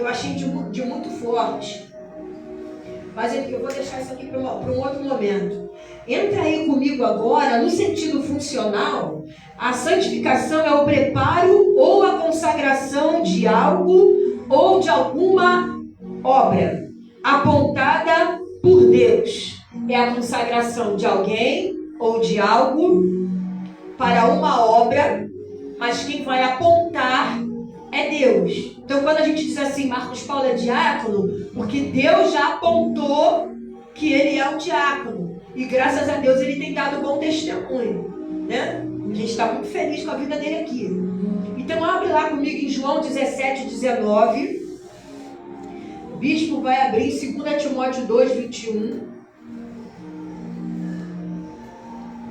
eu achei de muito forte. Mas eu vou deixar isso aqui para um outro momento. Entra aí comigo agora, no sentido funcional, a santificação é o preparo ou a consagração de algo ou de alguma obra apontada por Deus. É a consagração de alguém ou de algo para uma obra, mas quem vai apontar é Deus. Então quando a gente diz assim, Marcos Paulo é diácono, porque Deus já apontou que ele é um diácono. E graças a Deus ele tem dado bom testemunho, né? A gente está muito feliz com a vida dele aqui. Então abre lá comigo em João 17:19. O bispo vai abrir em 2 Timóteo 2:21.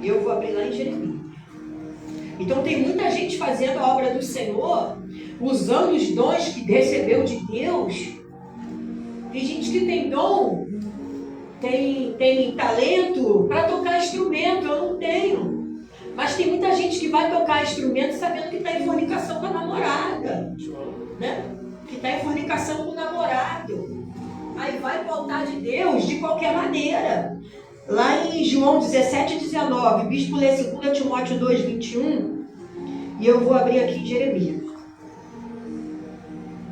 E eu vou abrir lá em Jeremias. Então tem muita gente fazendo a obra do Senhor, usando os dons que recebeu de Deus. Tem gente que tem dom, tem talento para tocar instrumento, eu não tenho. Mas tem muita gente que vai tocar instrumento sabendo que está em fornicação com a namorada, né? Que está em fornicação com o namorado. Aí vai para o altar de Deus de qualquer maneira. Lá em João 17:19, o bispo lê 2 Timóteo 2:21, e eu vou abrir aqui em Jeremias.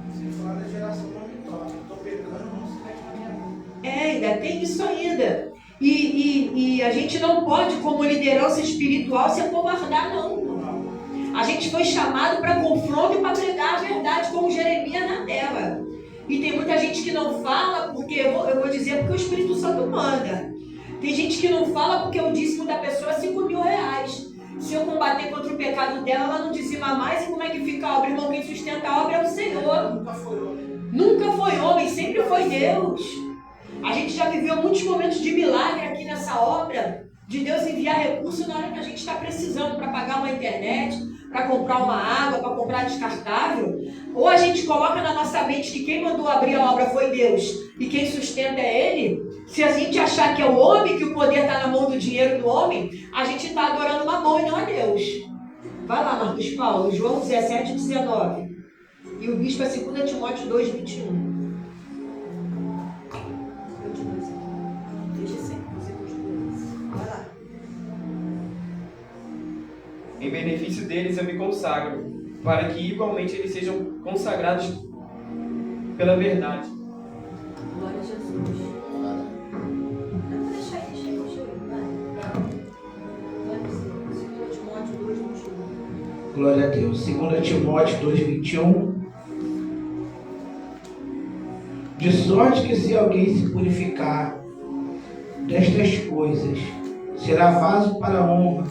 Você fala da geração vitória, eu estou pecando, não se mete na minha mão. Ainda tem isso ainda. E a gente não pode, como liderança espiritual, se acovardar, não. A gente foi chamado para confronto e para pregar a verdade, como Jeremias na terra. E tem muita gente que não fala, porque eu vou dizer porque o Espírito Santo manda. Tem gente que não fala porque o dízimo da pessoa é 5 mil reais. Se eu combater contra o pecado dela, ela não dizima mais. E como é que fica a obra, irmão? Quem sustenta a obra é o Senhor. Nunca foi homem. Nunca foi homem, sempre foi Deus. A gente já viveu muitos momentos de milagre aqui nessa obra, de Deus enviar recurso na hora que a gente está precisando para pagar uma internet, para comprar uma água, para comprar descartável. Ou a gente coloca na nossa mente que quem mandou abrir a obra foi Deus e quem sustenta é Ele. Se a gente achar que é o homem, que o poder está na mão do dinheiro do homem, a gente está adorando Mamon e não a Deus. Vai lá, Marcos Paulo, João 17:19. E o bispo é 2 Timóteo 2:21. Em benefício deles eu me consagro, para que igualmente eles sejam consagrados pela verdade. Glória a Jesus. Eu vou deixar ele, vai. Vai você. 2 Timóteo 2:21. Glória a Deus. 2 Timóteo 2:21. De sorte que se alguém se purificar destas coisas, será vaso para a honra,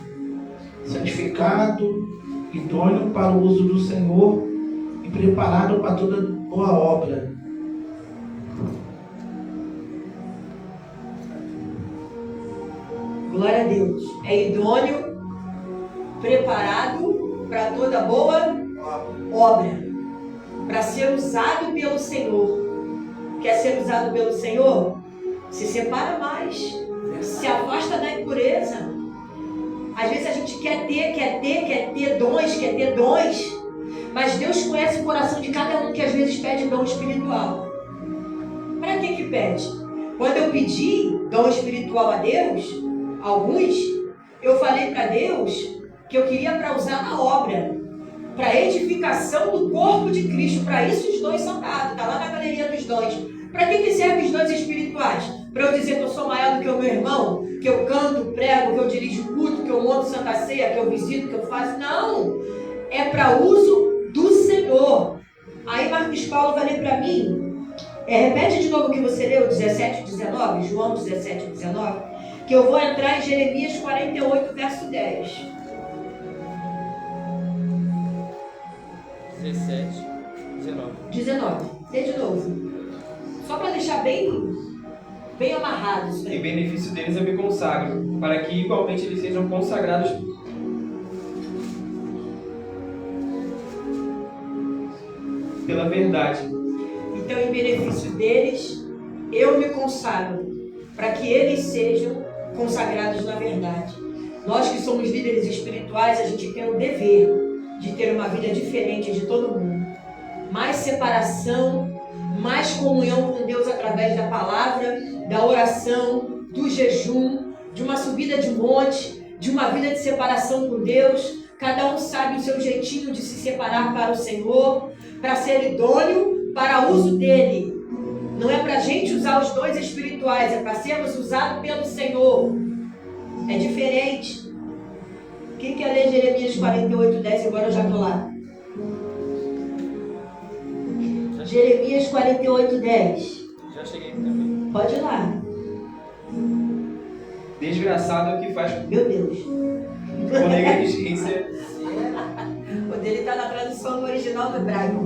santificado, idôneo para o uso do Senhor e preparado para toda boa obra. Glória a Deus. É idôneo, preparado para toda boa obra, para ser usado pelo Senhor. Quer ser usado pelo Senhor? Se separa mais, se afasta da impureza. Às vezes a gente quer ter dons, mas Deus conhece o coração de cada um que às vezes pede dom espiritual. Para que pede? Quando eu pedi dom espiritual a Deus, alguns, eu falei para Deus que eu queria para usar na obra, para edificação do corpo de Cristo. Para isso os dons são dados, está lá na galeria dos dons. Para que servem os dons espirituais? Para eu dizer que eu sou maior do que o meu irmão? Que eu canto, prego, que eu dirijo culto, que eu monto Santa Ceia, que eu visito, que eu faço? Não! É para uso do Senhor. Aí Marcos Paulo vai ler para mim. Repete de novo o que você leu, 17:19, João 17:19, que eu vou entrar em Jeremias 48, verso 10. 17:19. 19. Lê de novo. Só para deixar bem amarrado isso aí. Em benefício deles eu me consagro, para que igualmente eles sejam consagrados pela verdade. Então, em benefício deles, eu me consagro, para que eles sejam consagrados na verdade. Nós que somos líderes espirituais, a gente tem o dever de ter uma vida diferente de todo mundo. Mais separação, mais comunhão com Deus através da palavra, da oração, do jejum, de uma subida de monte, de uma vida de separação com Deus. Cada um sabe o seu jeitinho de se separar para o Senhor, para ser idôneo para uso dele. Não é para a gente usar os dons espirituais, é para sermos usados pelo Senhor. É diferente. Quem quer ler Jeremias 48:10? Agora eu já estou lá. Jeremias 48:10. Já cheguei também. Pode ir lá. Desgraçado é o que faz Meu Deus. com negligência. O dele está na tradução no original do hebraico.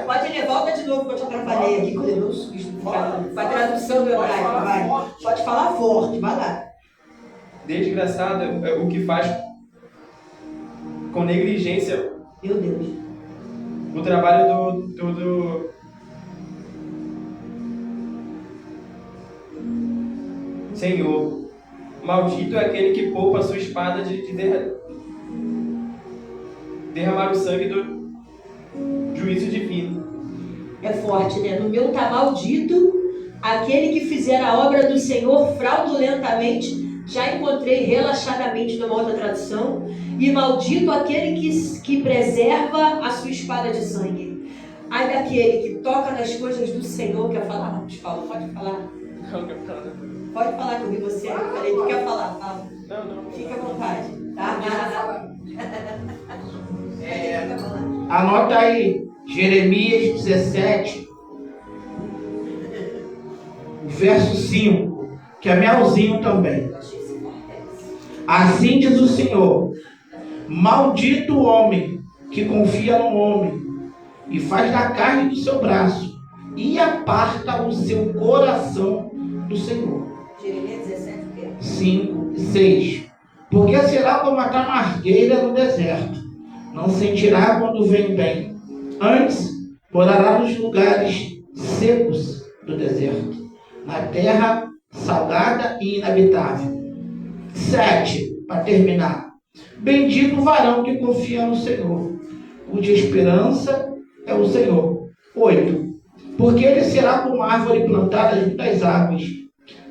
Pode ler, volta de novo que eu te atrapalhei aqui. Com a tradução do hebraico, vai. Pode falar forte, vai lá. Desgraçado é o que faz com negligência Meu Deus. o trabalho do Senhor. Maldito é aquele que poupa a sua espada de derramar o sangue do juízo divino. É forte, né? No meu tá maldito aquele que fizer a obra do Senhor fraudulentamente. Já encontrei relaxadamente numa outra tradução. E maldito aquele que preserva a sua espada de sangue. Ai daquele que toca nas coisas do Senhor. Quer falar, Marcos Paulo? Pode falar. Pode falar que eu vi você. Eu falei, tu quer falar? Fala. Não. Fica à vontade. Tá? Anota aí, Jeremias 17, verso 5, que é melzinho também. Assim diz o Senhor: maldito o homem que confia no homem e faz da carne do seu braço e aparta o seu coração do Senhor. Jeremias 17, o quê? 5 e 6. Porque será como a tamargueira no deserto, não sentirá quando vem bem, antes morará nos lugares secos do deserto, na terra salgada e inabitável. 7, para terminar. Bendito o varão que confia no Senhor, cuja esperança é o Senhor. 8. Porque ele será como árvore plantada junto às águas,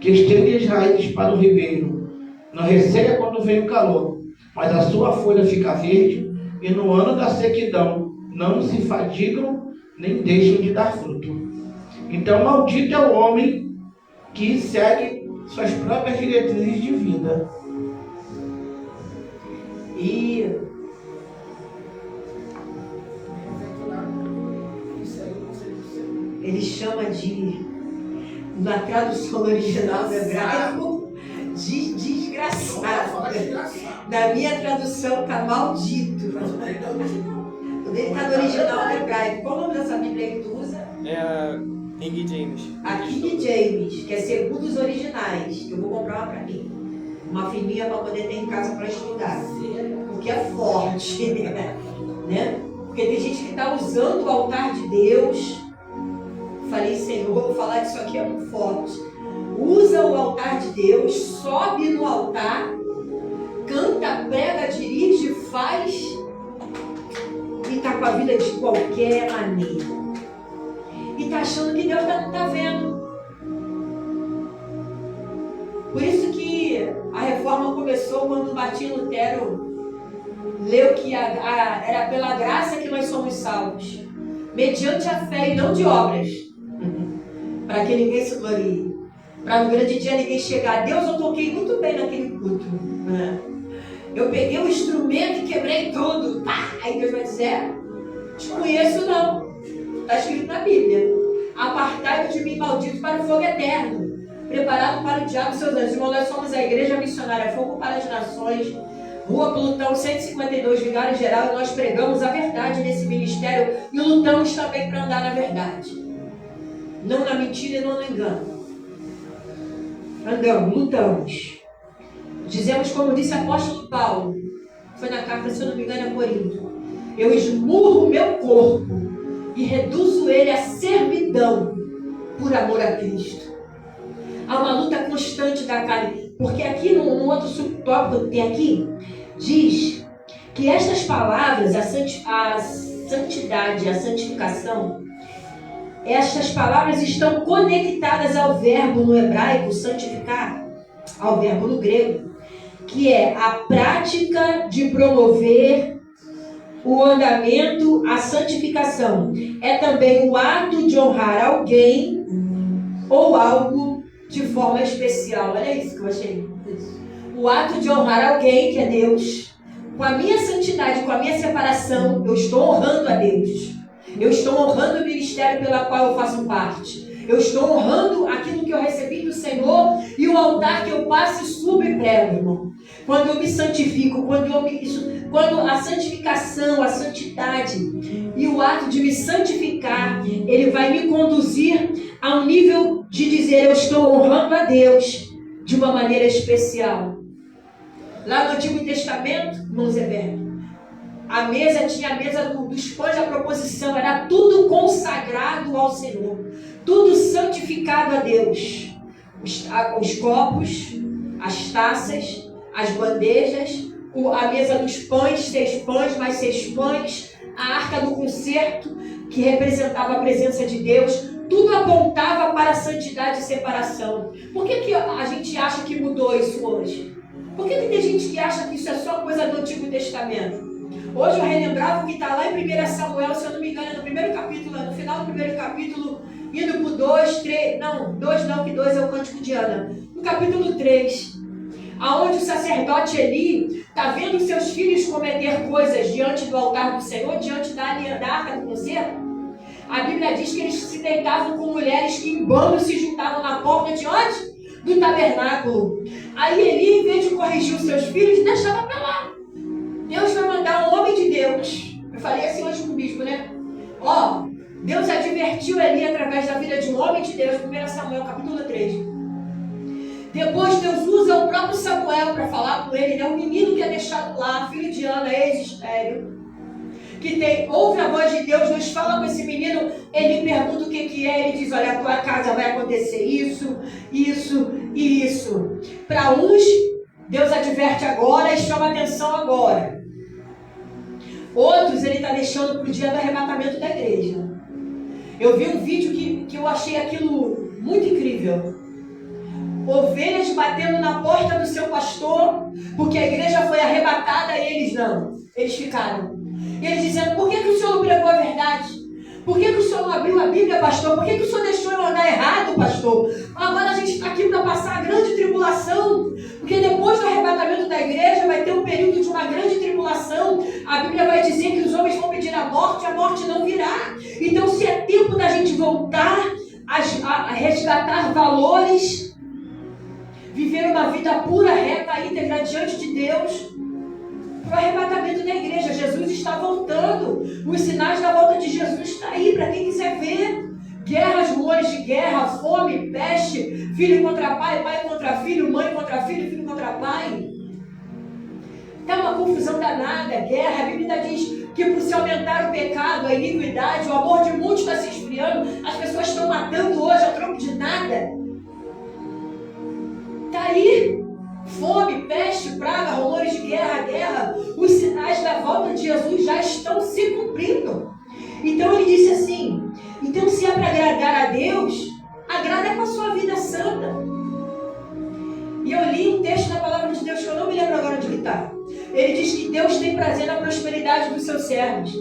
que estende as raízes para o ribeiro. Não receia quando vem o calor, mas a sua folha fica verde, e no ano da sequidão não se fadigam nem deixam de dar fruto. Então maldito é o homem que segue suas próprias diretrizes de vida. E ele chama de, na tradução original do hebraico, de desgraçado. Na minha tradução está maldito. O dele está no original do hebraico. Qual o nome dessa Bíblia que tu usa? É a King James. A King James, que é segundo os originais. Eu vou comprar uma para mim. Uma fininha para poder ter em casa para estudar. Porque é forte. Né? Porque tem gente que está usando o altar de Deus. Falei, Senhor, vou falar que isso aqui é muito forte. Usa o altar de Deus, sobe no altar, canta, prega, dirige, faz e está com a vida de qualquer maneira. E está achando que Deus não está vendo. Por isso que a reforma começou quando Martim Lutero leu que era pela graça que nós somos salvos, mediante a fé e não de obras, para que ninguém se glorie. Para no grande dia ninguém chegar. Deus, eu toquei muito bem naquele culto. Né? Eu peguei o instrumento e quebrei tudo. Pá! Aí Deus vai dizer, te conheço não. Está escrito na Bíblia. Apartai-vos de mim, maldito, para o fogo eterno, preparado para o diabo e seus anjos. Irmão, nós somos a igreja missionária Fogo para as Nações, Rua Plutão 152, Vigário Geral, e nós pregamos a verdade nesse ministério e lutamos também para andar na verdade. Não na mentira e não no engano. Andamos, lutamos. Dizemos, como disse o apóstolo Paulo, foi na carta, se eu não me engano, a Corinto: eu esmurro o meu corpo e reduzo ele à servidão por amor a Cristo. Há uma luta constante da carne, porque aqui no outro subtópico que tem aqui, diz que estas palavras, a santidade, a santificação, estas palavras estão conectadas ao verbo no hebraico, santificar, ao verbo no grego, que é a prática de promover o andamento, a santificação. É também o ato de honrar alguém ou algo de forma especial. Olha isso que eu achei. O ato de honrar alguém, que é Deus, com a minha santidade, com a minha separação, eu estou honrando a Deus. Eu estou honrando o ministério pela qual eu faço parte. Eu estou honrando aquilo que eu recebi do Senhor e o altar que eu passo e subo e prego, irmão. Quando eu me santifico, quando a santificação, a santidade e o ato de me santificar, ele vai me conduzir a um nível de dizer: eu estou honrando a Deus de uma maneira especial. Lá no Antigo Testamento, irmãos Eberto, a mesa tinha a mesa dos pães da proposição, era tudo consagrado ao Senhor, tudo santificado a Deus. Os copos, as taças, as bandejas, a mesa dos pães, 6 pães mais 6 pães, a arca do concerto, que representava a presença de Deus, tudo apontava para a santidade e separação. Por que a gente acha que mudou isso hoje? Por que tem gente que acha que isso é só coisa do Antigo Testamento? Hoje eu relembrava o que está lá em 1 Samuel, se eu não me engano, no primeiro capítulo, no final do primeiro capítulo, indo para o 2, 3, não, 2 não, que 2 é o Cântico de Ana. No capítulo 3, aonde o sacerdote Eli está vendo seus filhos cometer coisas diante do altar do Senhor, diante da arca do concerto. A Bíblia diz que eles se deitavam com mulheres que em bando se juntavam na porta de onde? Do tabernáculo. Aí Eli, em vez de corrigir os seus filhos, deixava para lá. Deus vai mandar um homem de Deus. Eu falei assim hoje com o bispo, né? Deus advertiu Eli através da vida de um homem de Deus, 1 Samuel capítulo 3. Depois Deus usa o próprio Samuel para falar com ele, né? Um menino que é deixado lá, filho de Ana, ex-estéril, que ouve a voz de Deus, Deus fala com esse menino, ele pergunta o que é, ele diz: olha, a tua casa vai acontecer isso, isso e isso. Para uns, Deus adverte agora e chama atenção agora. Outros ele está deixando para o dia do arrebatamento da igreja. Eu vi um vídeo que eu achei aquilo muito incrível. Ovelhas batendo na porta do seu pastor, porque a igreja foi arrebatada e eles não. Eles ficaram. E eles dizendo: por que o senhor não pregou a verdade? Por que o senhor não abriu a Bíblia, pastor? Por que o senhor deixou eu andar errado, pastor? Agora a gente está aqui para passar a grande tribulação. Porque depois do arrebatamento da igreja vai ter um período de uma grande tribulação. A Bíblia vai dizer que os homens vão pedir a morte não virá. Então, se é tempo da gente voltar a resgatar valores, viver uma vida pura, reta, íntegra diante de Deus, para o arrebatamento da igreja. Jesus está voltando. Os sinais da volta de Jesus estão aí para quem quiser ver. Guerras, rumores de guerra, fome, peste, filho contra pai, pai contra filho, mãe contra filho, filho contra pai. Está uma confusão danada, guerra. A Bíblia diz que por se aumentar o pecado, a iniquidade, o amor de muitos está se esfriando. As pessoas estão matando hoje a troco de nada. Está aí. Fome, peste, praga, rumores de guerra. Os sinais da volta de Jesus já estão se cumprindo. Então ele disse assim: então se é para agradar a Deus, agrada com a sua vida santa. E eu li um texto da palavra de Deus que eu não me lembro agora onde ele está. Ele diz que Deus tem prazer na prosperidade dos seus servos.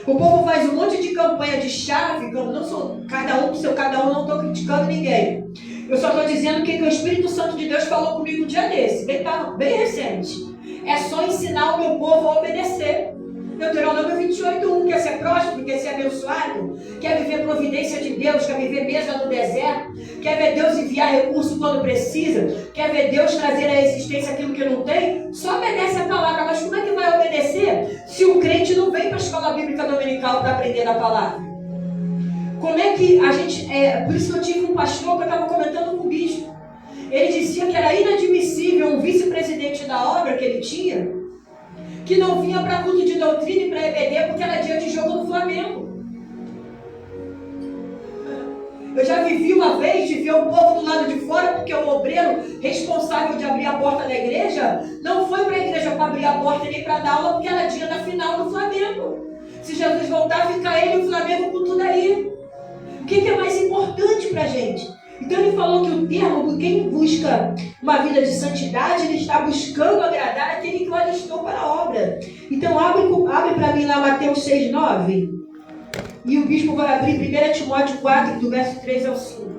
O povo faz um monte de campanha de chave, eu não sou cada um pro seu cada um, não estou criticando ninguém. Eu só estou dizendo que o Espírito Santo de Deus falou comigo um dia desse, bem recente. É só ensinar o meu povo a obedecer. Deuteronômio 28:1, quer ser próspero, quer ser abençoado, quer viver providência de Deus, quer viver mesa no deserto, quer ver Deus enviar recurso quando precisa, quer ver Deus trazer à existência aquilo que não tem, só obedece a palavra. Mas como é que vai obedecer se o crente não vem para a escola bíblica dominical para aprender a palavra? Como é que a gente... por isso que eu tive um pastor que eu estava comentando com o bispo. Ele dizia que era inadmissível um vice-presidente da obra que ele tinha, que não vinha para culto de doutrina e para EBD porque era dia de jogo no Flamengo. Eu já vivi uma vez de ver o povo do lado de fora, porque o obreiro responsável de abrir a porta da igreja não foi para a igreja para abrir a porta nem para dar aula, porque era dia da final do Flamengo. Se Jesus voltar, fica ele e o Flamengo com tudo aí. O que é mais importante para a gente? Então ele falou que o termo, quem busca uma vida de santidade, ele está buscando agradar aquele que o alistou para a obra. Então abre para mim lá Mateus 6:9. E o bispo vai abrir 1 Timóteo 4, do verso 3 ao 5.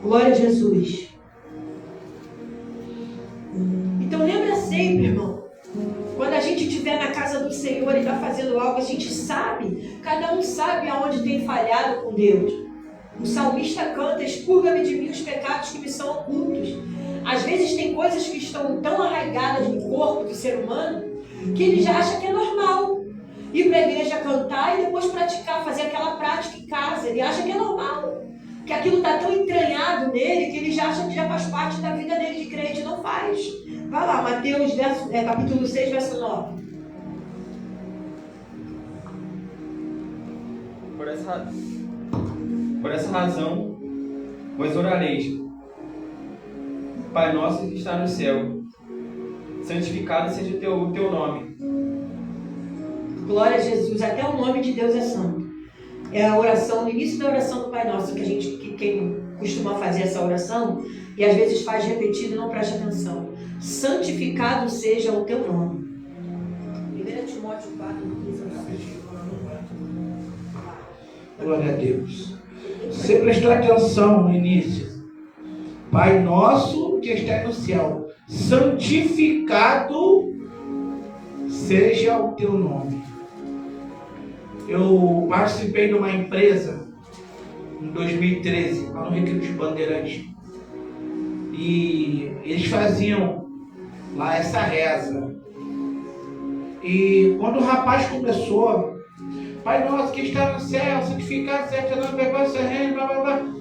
Glória a Jesus. Então lembra sempre, irmão, quando a gente estiver na casa do Senhor e está fazendo algo, a gente sabe, cada um sabe aonde tem falhado com Deus. O salmista canta: expurga-me de mim os pecados que me são ocultos. Às vezes tem coisas que estão tão arraigadas no corpo do ser humano que ele já acha que é normal ir para a igreja cantar e depois praticar, fazer aquela prática em casa. Ele acha que é normal, que aquilo está tão entranhado nele que ele já acha que já faz parte da vida dele de crente. Não faz. Vai lá, Mateus capítulo 6, verso 9. Por essa razão, vos orareis: Pai nosso que está no céu, santificado seja o teu nome. Glória a Jesus. Até o nome de Deus é santo. É a oração, no início da oração do Pai Nosso, quem costuma fazer essa oração, e às vezes faz repetido e não presta atenção. Santificado seja o teu nome. 1 Timóteo 4, 15 ao 16. Glória a Deus. Você prestou atenção no início. Pai nosso que está no céu, santificado seja o teu nome. Eu participei de uma empresa em 2013, lá no Recreio dos Bandeirantes. E eles faziam lá essa reza. E quando o rapaz começou: Pai nosso que está no céu, santificado seja o teu nome, venha o teu reino, blá blá blá.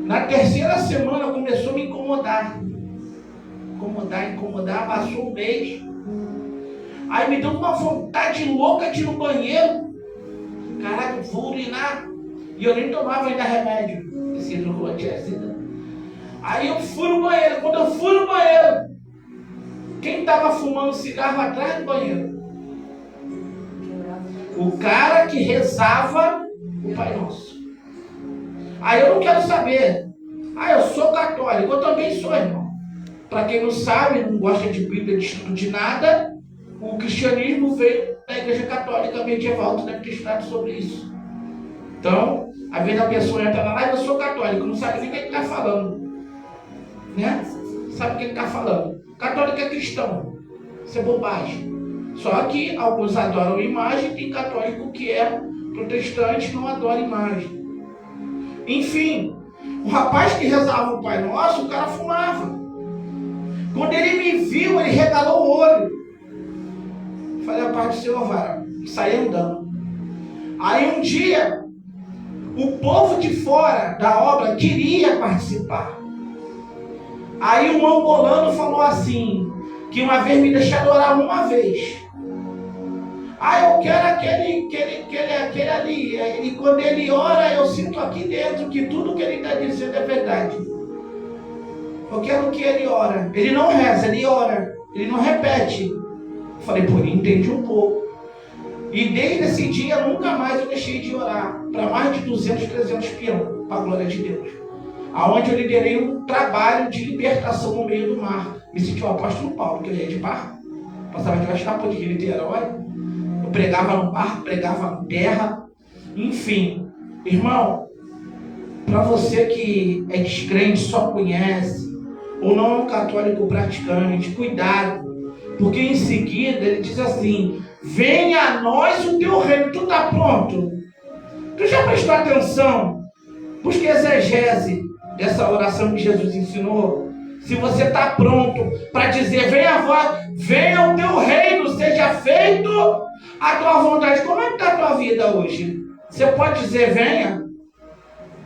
Na terceira semana começou a me incomodar. Incomodar, passou um mês. Aí me deu uma vontade louca de ir no banheiro. Caraca, vou urinar. E eu nem tomava ainda remédio. Esse hidroclorotiazida. Aí eu fui no banheiro. Quando eu fui no banheiro, quem estava fumando cigarro atrás do banheiro? O cara que rezava o Pai Nosso. Aí eu não quero saber. Eu sou católico. Eu também sou, irmão. Para quem não sabe, não gosta de Bíblia, de estudo de nada, o cristianismo veio da Igreja Católica medieval. Tu deve ter estudado sobre isso. Então, às vezes a pessoa entra na live: eu sou católico, não sabe nem o que ele está falando. Né? Sabe o que ele está falando. Católico é cristão. Isso é bobagem. Só que alguns adoram imagem, tem católico que é protestante, não adora imagem. Enfim, o rapaz que rezava o Pai Nosso, o cara fumava. Quando ele me viu, ele regalou o olho. Falei: a paz do Senhor, varão. E saí andando. Aí um dia, o povo de fora da obra queria participar. Aí um angolano falou assim, que uma vez me deixaram orar uma vez. Eu quero aquele ali. Ele, quando ele ora, eu sinto aqui dentro que tudo que ele está dizendo é verdade. Eu quero que ele ora. Ele não reza, ele ora. Ele não repete. Eu falei: pô, ele entende um pouco. E desde esse dia, nunca mais eu deixei de orar. Para mais de 200, 300 peão, para a glória de Deus. Aonde eu liderei um trabalho de libertação no meio do mar. Me senti o apóstolo Paulo, que eu ia de barco. Passava de Vascapô, de Niterói. Eu pregava no barco, pregava na terra. Enfim, irmão, para você que é descrente, só conhece, ou não é um católico praticante, cuidado. Porque em seguida ele diz assim: venha a nós o teu reino. Tu está pronto? Tu já prestou atenção? Busque exegese dessa oração que Jesus ensinou. Se você está pronto para dizer: venha o teu reino, seja feito a tua vontade. Como é que está a tua vida hoje? Você pode dizer: venha?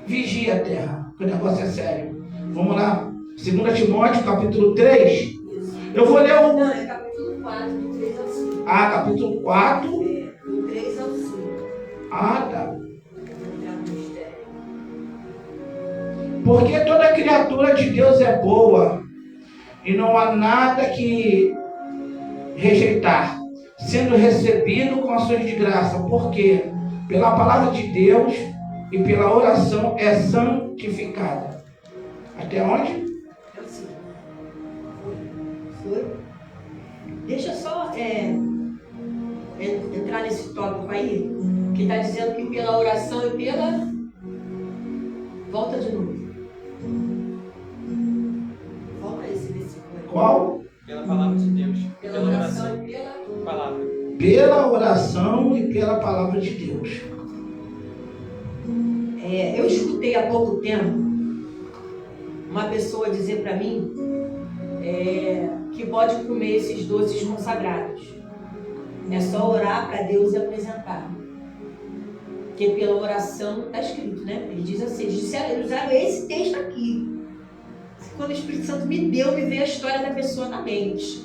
Vigia a terra, que o negócio é sério. Vamos lá, 2 Timóteo, capítulo 3. Eu vou ler o... Não, é capítulo 4, do 3 ao 5. Ah, capítulo 4. Do 3 ao 5. Ah, tá. Porque toda criatura de Deus é boa, e não há nada que rejeitar, sendo recebido com ações de graça, porque pela palavra de Deus e pela oração é santificada. Até onde? É o 5. Foi? Deixa eu só entrar nesse tópico aí, que está dizendo que pela oração e pela... Volta de novo. Volta esse versículo aí. Qual? Pela palavra de Deus. Pela oração e pela... Palavra. Pela oração e pela palavra de Deus. Eu escutei há pouco tempo uma pessoa dizer para mim que pode comer esses doces consagrados. É só orar para Deus e apresentar. Porque pela oração está escrito, né? Ele diz assim, eles usaram esse texto aqui. Quando o Espírito Santo me veio a história da pessoa na mente.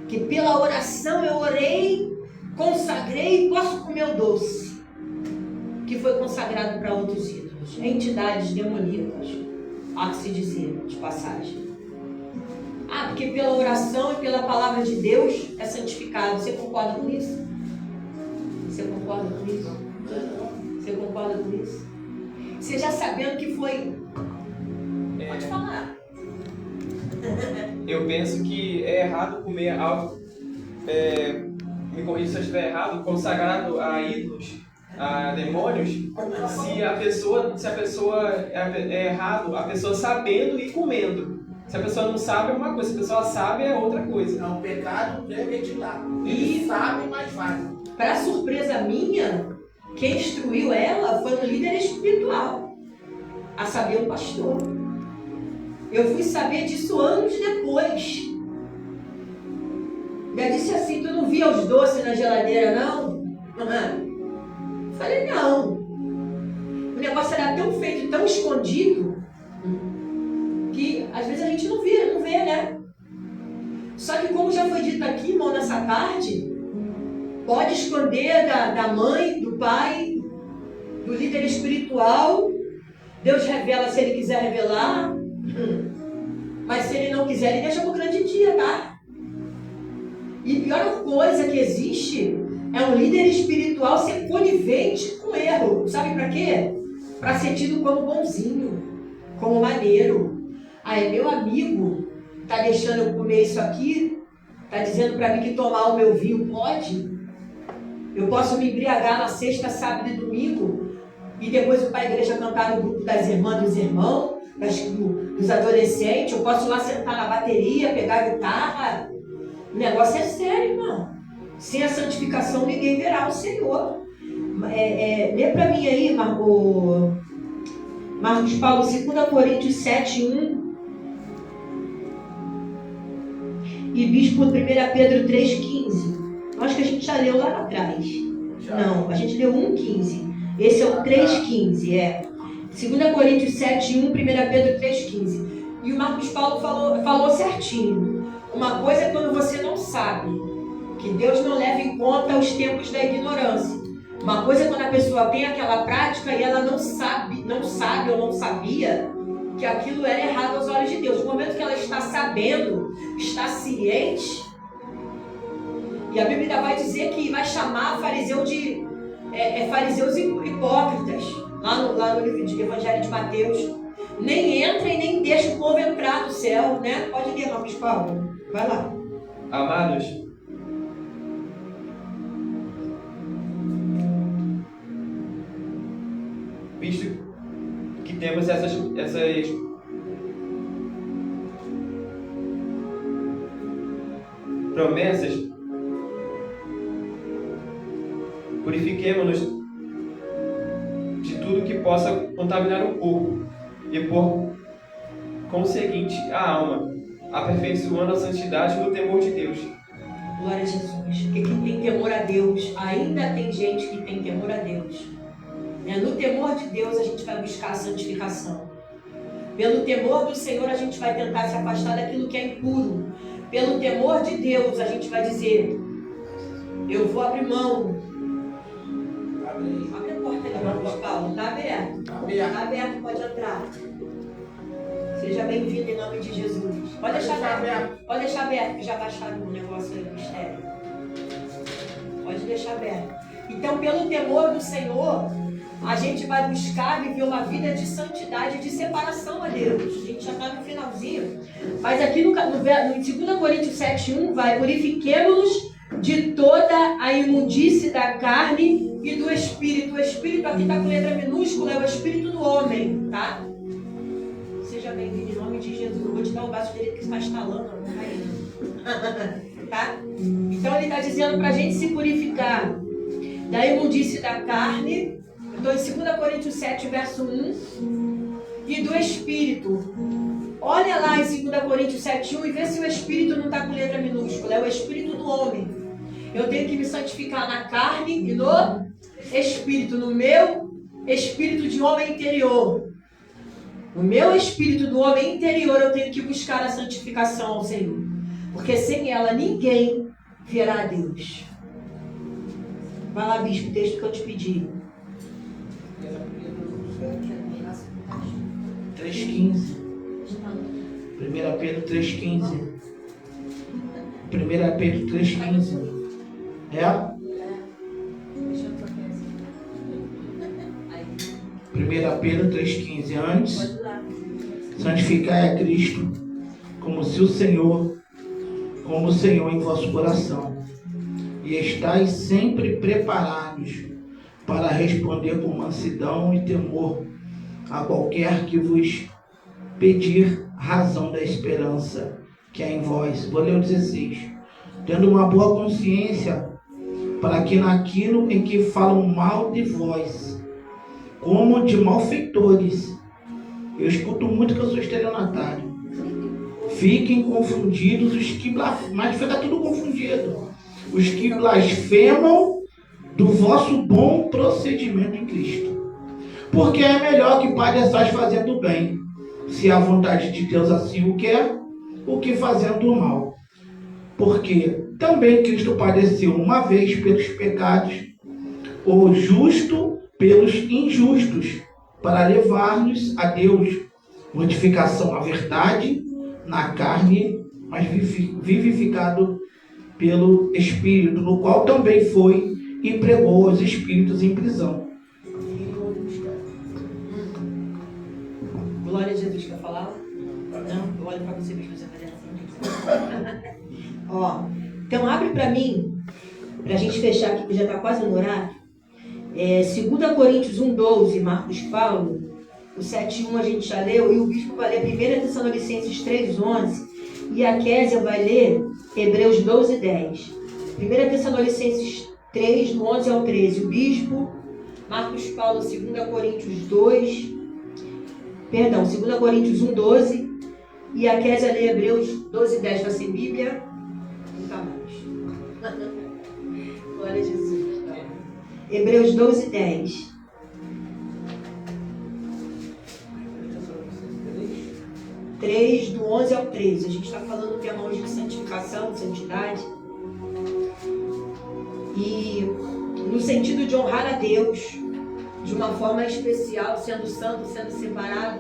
Que pela oração eu orei, consagrei e posso comer o doce. Que foi consagrado para outros ídolos. Entidades demoníacas, há que se dizer, de passagem. Porque pela oração e pela palavra de Deus é santificado. Você concorda com isso? Você concorda com isso? Você concorda com isso? Você já sabendo que foi... Pode falar. Eu penso que é errado comer algo, me corrija se eu estiver errado, consagrado a ídolos, a demônios, se a pessoa é errado, a pessoa sabendo e comendo. Se a pessoa não sabe é uma coisa, se a pessoa sabe é outra coisa. É um pecado premeditado. Ele sabe, mas faz. Para surpresa minha, quem instruiu ela foi um líder espiritual, a saber, o pastor. Eu fui saber disso anos depois. Ela disse assim: tu não via os doces na geladeira, não? Falei: não. O negócio era tão feito, tão escondido, que às vezes a gente não vê, né? Só que como já foi dito aqui, irmão, nessa tarde, pode esconder da mãe, do pai, do líder espiritual. Deus revela se ele quiser revelar. Mas se ele não quiser, ele deixa para o grande dia, tá? E a pior coisa que existe é um líder espiritual ser conivente com erro. Sabe para quê? Para ser tido como bonzinho, como maneiro. Meu amigo, tá deixando eu comer isso aqui? Tá dizendo para mim que tomar o meu vinho pode? Eu posso me embriagar na sexta, sábado e domingo e depois ir para a igreja cantar no grupo das irmãs, dos irmãos, dos adolescentes. Eu posso lá sentar na bateria, pegar a guitarra. O negócio é sério, irmão. Sem a santificação ninguém verá o Senhor. Lê para mim aí, Marcos Paulo, 2 Coríntios 7:1. E bispo 1 Pedro 3,15. Acho que a gente já leu lá atrás. Não, a gente leu 1,15. Esse é o 3,15, 2 Coríntios 7,1, 1 Pedro 3,15. E o Marcos Paulo falou certinho. Uma coisa é quando você não sabe, que Deus não leva em conta os tempos da ignorância. Uma coisa é quando a pessoa tem aquela prática e ela não sabe ou não sabia que aquilo era errado aos olhos de Deus. No momento que ela está sabendo, está ciente, e a Bíblia vai dizer que vai chamar fariseu de fariseus hipócritas, lá no livro de Evangelho de Mateus. Nem entra e nem deixa o povo entrar no céu, né? Pode ler, Marcos Paulo. Vai lá. Amados, visto que temos essas promessas, purifiquemo-nos de tudo que possa contaminar o corpo e por conseguinte a alma, aperfeiçoando a santidade no temor de Deus. Glória a Jesus. Porque quem tem temor a Deus, ainda tem gente que tem temor a Deus. No temor de Deus a gente vai buscar a santificação. Pelo temor do Senhor a gente vai tentar se afastar daquilo que é impuro. Pelo temor de Deus a gente vai dizer: eu vou abrir mão. Abre a porta ali, Marcos Paulo. Está aberto. Está aberto, pode entrar. Seja bem-vindo em nome de Jesus. Pode deixar aberto. Pode deixar aberto, que já baixaram o negócio aí do mistério. Pode deixar aberto. Então, pelo temor do Senhor, a gente vai buscar viver uma vida de santidade e de separação a Deus. A gente já está no finalzinho. Mas aqui no 2 Coríntios 7:1 vai: purifiquemo-nos de toda a imundície da carne e do espírito. O espírito aqui está com letra minúscula, é o espírito do homem, tá? Seja bem-vindo em nome de Jesus. Eu vou te dar o braço direito que está estalando, não vai indo. Tá? Então ele está dizendo para a gente se purificar da imundície da carne. Então em 2 Coríntios 7, verso 1, e do espírito. Olha lá em 2 Coríntios 7:1 e vê se o espírito não está com letra minúscula. É o espírito do homem. Eu tenho que me santificar na carne e no espírito, no meu espírito de homem interior. No meu espírito do homem interior eu tenho que buscar a santificação ao Senhor. Porque sem ela ninguém verá a Deus. Vai lá, bispo, o texto que eu te pedi. 3,15. 1 Pedro 3,15. 1 Pedro 3,15. É? 1 Pedro 3,15. Antes, santificai a Cristo como o Senhor em vosso coração, e estais sempre preparados para responder com mansidão e temor a qualquer que vos pedir razão da esperança que há em vós. Vou ler o 16. Tendo uma boa consciência, para que naquilo em que falam mal de vós, como de malfeitores, eu escuto muito que eu sou estelionatário, fiquem confundidos os que blasfemam, mas fica tudo confundido, os que blasfemam do vosso bom procedimento em Cristo. Porque é melhor que padeçais fazendo o bem, se a vontade de Deus assim o quer, o que fazendo o mal. Porque também Cristo padeceu uma vez pelos pecados, o justo pelos injustos, para levar-nos a Deus, mortificação à verdade na carne, mas vivificado pelo Espírito, no qual também foi e pregou os espíritos em prisão. Glória a Jesus, quer falar? Não? Eu olho para você, bicho, você fazer assim. Ó, então abre para mim, para a gente fechar aqui, que já está quase no horário. 2 Coríntios 1,12, Marcos Paulo. O 7,1 a gente já leu, e o bispo vai ler 1 Tessalonicenses 3,11, e a Késia vai ler Hebreus 12,10. 1 Tessalonicenses 3, do 11 ao 13. O bispo, Marcos Paulo, 2 Coríntios 1,12, e a Késia lê Hebreus 12,10. Vai ser Bíblia, nunca mais. Glória a Jesus. Hebreus 12,10. 3, do 11 ao 13. A gente está falando do tema hoje de santificação, de santidade. E no sentido de honrar a Deus de uma forma especial, sendo santo, sendo separado,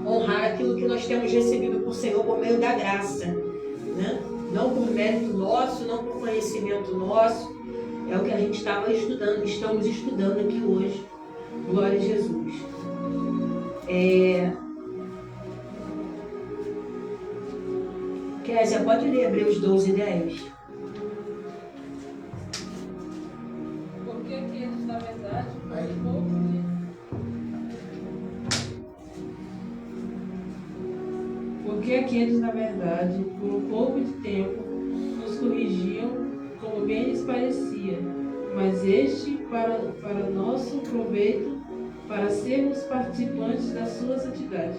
honrar aquilo que nós temos recebido por Senhor por meio da graça, né? Não por mérito nosso, não por conhecimento nosso. É o que a gente estava estudando, estamos estudando aqui hoje. Glória a Jesus. Késia, pode ler Hebreus 12,10. Porque aqueles, na verdade, por pouco Porque aqueles, na verdade, por um pouco de tempo, nos corrigiam como bem lhes parecia, mas este para nosso proveito, para sermos participantes da sua santidade.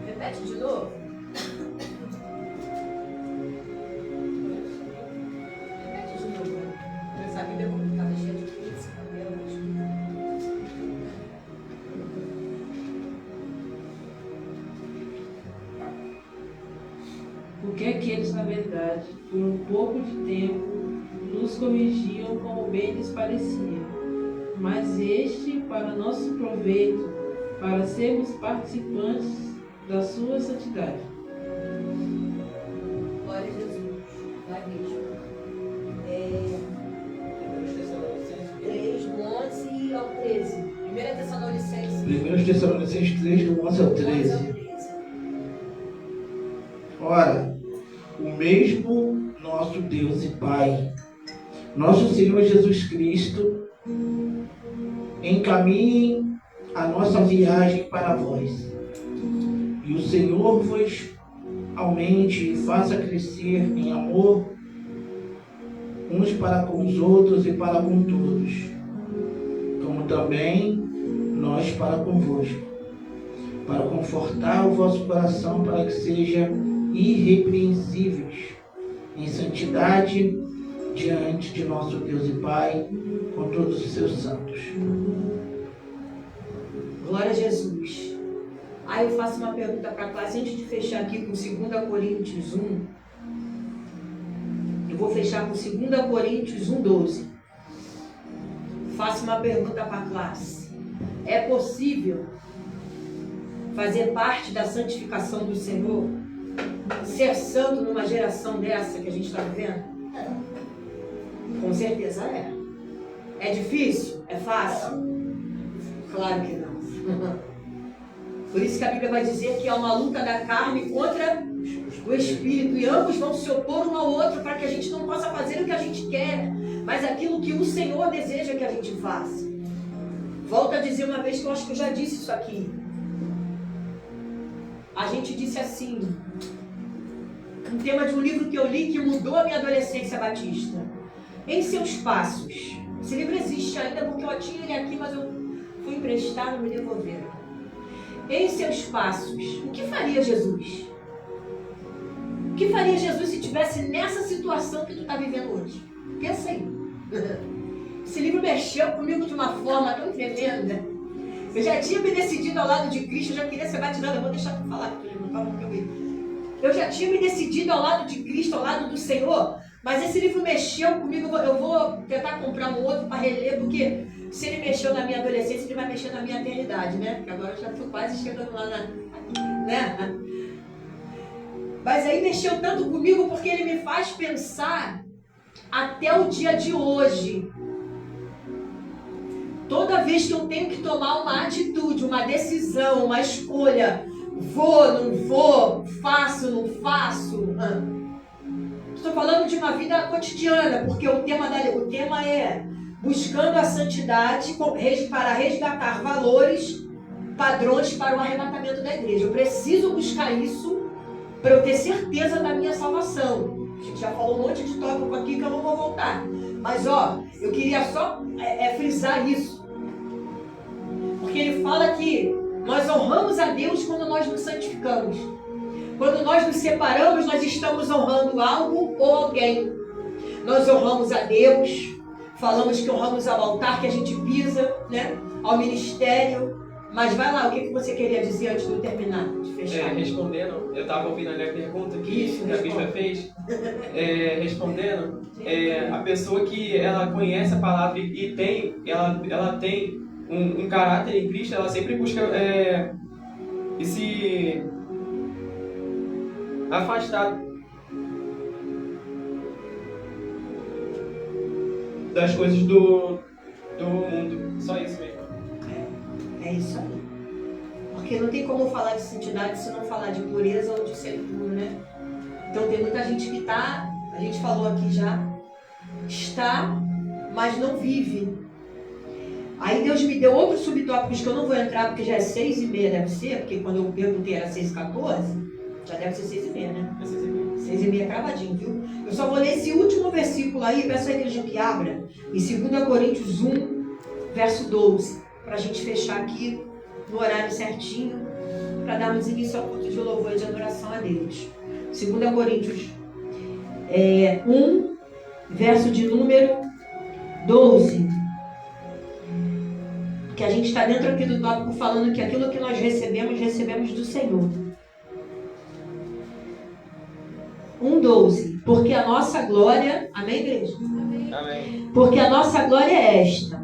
Repete de novo. Repete de novo. Essa Bíblia estava cheia de pizza, cabelo. Porque aqueles, na verdade, por um pouco de tempo, nos corrigiam como bem lhes parecia, mas este para nosso proveito, para sermos participantes da sua santidade. Glória a Jesus. Vai mesmo. 3, do 11 ao 13. 1 Tessalonicenses. 1 Tessalonicenses 3, do 11 ao 13. Ora, o mesmo nosso Deus e Pai, nosso Senhor Jesus Cristo, encaminhe a nossa viagem para vós. E o Senhor vos aumente e faça crescer em amor uns para com os outros e para com todos, como também nós para convosco, para confortar o vosso coração, para que seja irrepreensíveis em santidade diante de nosso Deus e Pai, com todos os seus santos. Glória a Jesus. Aí eu faço uma pergunta para a classe, antes de fechar aqui com 2 Coríntios 1. Eu vou fechar com 2 Coríntios 1:12. Faço uma pergunta para a classe. É possível fazer parte da santificação do Senhor? Ser santo numa geração dessa que a gente está vivendo? Com certeza é. É difícil? É fácil? Claro que não. Por isso que a Bíblia vai dizer que é uma luta da carne contra o Espírito, e ambos vão se opor um ao outro para que a gente não possa fazer o que a gente quer, mas aquilo que o Senhor deseja que a gente faça. Volto a dizer uma vez que eu acho que eu já disse isso aqui. A gente disse assim, um tema de um livro que eu li que mudou a minha adolescência batista. Em seus passos. Esse livro existe ainda porque eu tinha ele aqui, mas eu fui emprestado e me devolveram. Em seus passos, o que faria Jesus? O que faria Jesus se estivesse nessa situação que tu está vivendo hoje? Pensa aí. Esse livro mexeu comigo de uma forma tão tremenda. Eu já tinha me decidido ao lado de Cristo, eu já queria ser batizada. Eu vou deixar tu falar, calma que eu vi. Eu já tinha me decidido ao lado de Cristo, ao lado do Senhor, mas esse livro mexeu comigo. Eu vou tentar comprar um outro para reler, porque se ele mexeu na minha adolescência, ele vai mexer na minha eternidade, né? Porque agora eu já estou quase chegando lá né? Mas aí mexeu tanto comigo porque ele me faz pensar até o dia de hoje. Toda vez que eu tenho que tomar uma atitude, uma decisão, uma escolha, vou, não vou, faço, não faço. Estou falando de uma vida cotidiana, porque o tema é buscando a santidade para resgatar valores, padrões para o arrebatamento da igreja. Eu preciso buscar isso para eu ter certeza da minha salvação. A gente já falou um monte de tópico aqui que eu não vou voltar. Mas eu queria só frisar isso. Porque ele fala que nós honramos a Deus quando nós nos santificamos. Quando nós nos separamos, nós estamos honrando algo ou alguém. Nós honramos a Deus, falamos que honramos ao altar que a gente pisa, né? Ao ministério. Mas vai lá, o que você queria dizer antes de eu terminar, de fechar? Respondendo, eu estava ouvindo ali a pergunta que a Bispa fez. Respondendo, a pessoa que ela conhece a palavra e ela tem um caráter em Cristo, ela sempre busca se afastar das coisas do mundo. Só isso mesmo. É isso aí. Porque não tem como falar de santidade se não falar de pureza ou de ser puro, né? Então tem muita gente que está, a gente falou aqui já, está, mas não vive. Aí Deus me deu outros subtópicos que eu não vou entrar porque já é 6h30, deve ser, porque quando eu perguntei era 6h14, já deve ser 6h30, né? 6h30 cravadinho, viu? Eu Eu só vou ler esse último versículo aí, peço à igreja que abra, em 2 Coríntios 1, verso 12, para a gente fechar aqui no horário certinho, para darmos início ao culto de louvor e de adoração a Deus. 2 Coríntios 1, verso de número 12. Que a gente está dentro aqui do tópico falando que aquilo que nós recebemos do Senhor. 1:12. Porque a nossa glória... Amém, igreja? Amém. Porque a nossa glória é esta.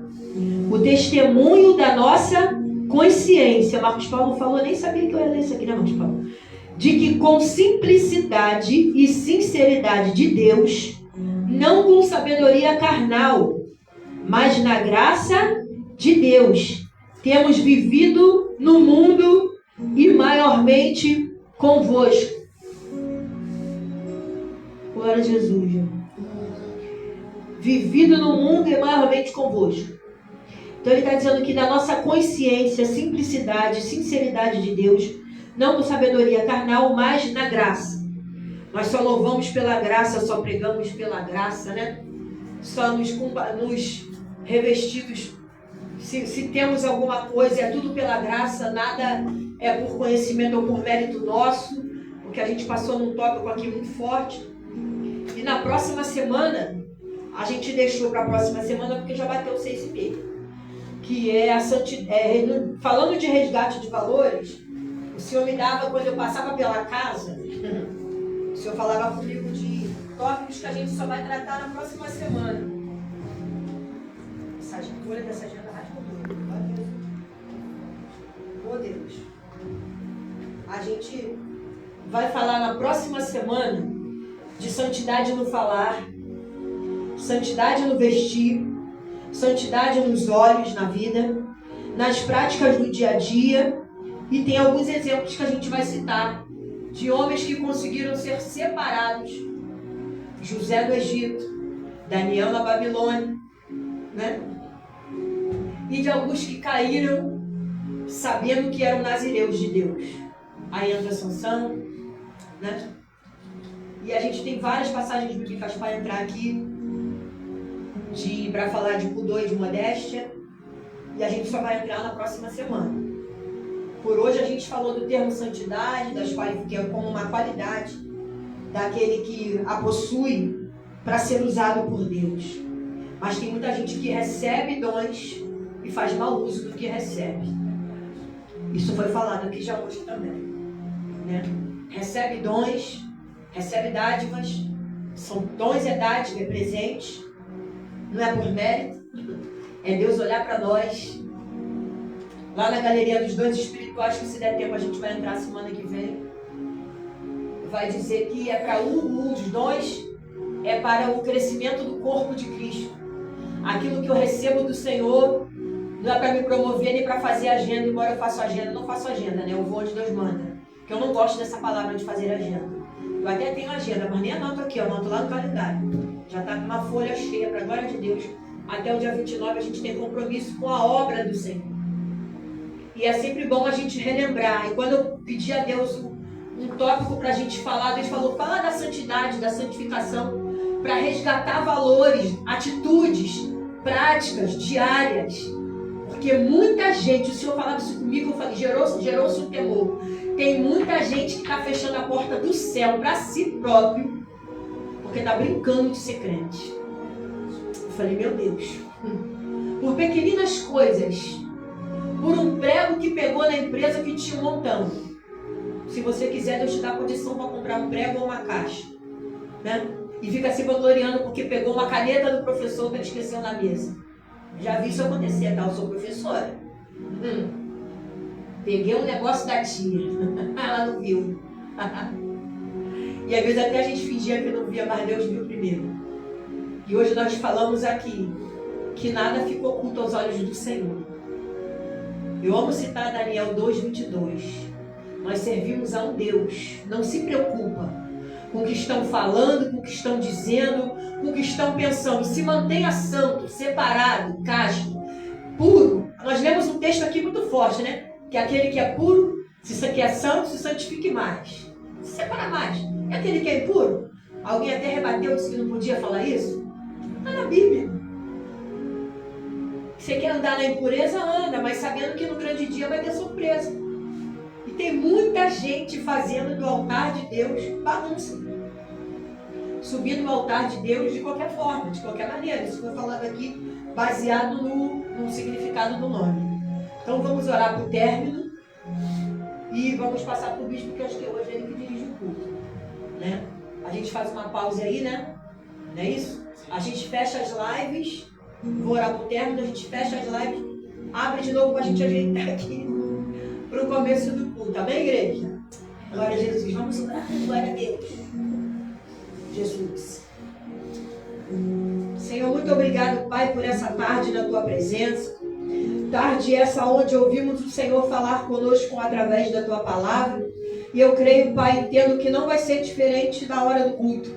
O testemunho da nossa consciência. Marcos Paulo falou, nem sabia que eu ia ler isso aqui, né, Marcos Paulo? De que com simplicidade e sinceridade de Deus, não com sabedoria carnal, mas na graça de Deus, temos vivido no mundo e maiormente convosco. Glória a Jesus. Vivido no mundo e maiormente convosco. Então ele está dizendo que na nossa consciência, simplicidade, sinceridade de Deus, não com sabedoria carnal, mas na graça. Nós só louvamos pela graça, só pregamos pela graça, né? Só nos revestidos. Se temos alguma coisa, é tudo pela graça, nada é por conhecimento ou por mérito nosso, porque a gente passou num tópico aqui muito forte. E na próxima semana, a gente deixou para a próxima semana porque já bateu 6,5, que é a santidade. Falando de resgate de valores, o Senhor me dava, quando eu passava pela casa, o Senhor falava comigo de tópicos que a gente só vai tratar na próxima semana. Essa folha dessa agenda rasga. Oh Deus. A gente vai falar na próxima semana de santidade no falar, santidade no vestir, santidade nos olhos, na vida, nas práticas do dia a dia. E tem alguns exemplos que a gente vai citar de homens que conseguiram ser separados. José do Egito, Daniel na Babilônia, né? E de alguns que caíram sabendo que eram nazireus de Deus. Aí entra Sansão, né? E a gente tem várias passagens bíblicas para entrar aqui para falar de pudor e de modéstia. E a gente só vai entrar na próxima semana. Por hoje a gente falou do termo santidade, que é como uma qualidade daquele que a possui para ser usado por Deus. Mas tem muita gente que recebe dons e faz mau uso do que recebe. Isso foi falado aqui já hoje também, né? Recebe dons, recebe dádivas, são dons e dádivas, é presente, não é por mérito, é Deus olhar para nós. Lá na galeria dos dons espirituais, que se der tempo a gente vai entrar semana que vem, vai dizer que é para os dons, é para o crescimento do corpo de Cristo. Aquilo que eu recebo do Senhor não é para me promover nem para fazer agenda, embora eu faça agenda, não faço agenda, né? Eu vou onde Deus manda. Porque eu não gosto dessa palavra de fazer agenda. Eu até tenho agenda, mas nem anoto aqui, eu anoto lá no calendário. Já está com uma folha cheia, para a glória de Deus. Até o dia 29 a gente tem compromisso com a obra do Senhor. E é sempre bom a gente relembrar. E quando eu pedi a Deus um tópico para a gente falar, Deus falou, fala da santidade, da santificação, para resgatar valores, atitudes, práticas, diárias. Porque muita gente, o Senhor falava isso comigo, eu falei, gerou-se um temor. Tem muita gente que está fechando a porta do céu para si próprio, porque está brincando de ser crente. Eu falei, meu Deus, por pequeninas coisas, por um prego que pegou na empresa que tinha um montão. Se você quiser, Deus te dá condição para comprar um prego ou uma caixa, né? E fica se vangloriando porque pegou uma caneta do professor que ele esqueceu na mesa. Já vi isso acontecer, tá? Eu sou professora. Peguei um negócio da tia. Ela não viu. E às vezes até a gente fingia que não via, mas Deus viu primeiro. E hoje nós falamos aqui que nada ficou oculto aos olhos do Senhor. Eu amo citar Daniel 2:22. Nós servimos a um Deus. Não se preocupa com o que estão falando, com o que estão dizendo, com o que estão pensando. Se mantenha santo, separado, casto, puro. Nós lemos um texto aqui muito forte, né? Que aquele que é puro, que é santo, se santifique mais. Se separa mais. E aquele que é impuro, Alguém até rebateu, disse que não podia falar isso? Está na Bíblia. Você quer andar na impureza, anda, mas sabendo que no grande dia vai ter surpresa. E tem muita gente fazendo do altar de Deus bagunça. Subindo no altar de Deus de qualquer forma, de qualquer maneira. Isso foi falado aqui, baseado no significado do nome. Então vamos orar para o término e vamos passar para o bispo, que acho que hoje é ele que dirige o culto, né? A gente faz uma pausa aí, né? Não é isso? A gente fecha as lives, vou orar para o término, a gente fecha as lives, abre de novo para a gente ajeitar aqui para o começo do culto, amém, igreja? Glória a Jesus, vamos orar, glória a Deus. Jesus. Senhor, muito obrigado, Pai, por essa tarde na Tua presença. Tarde essa onde ouvimos o Senhor falar conosco através da Tua palavra. E eu creio, Pai, entendo que não vai ser diferente da hora do culto.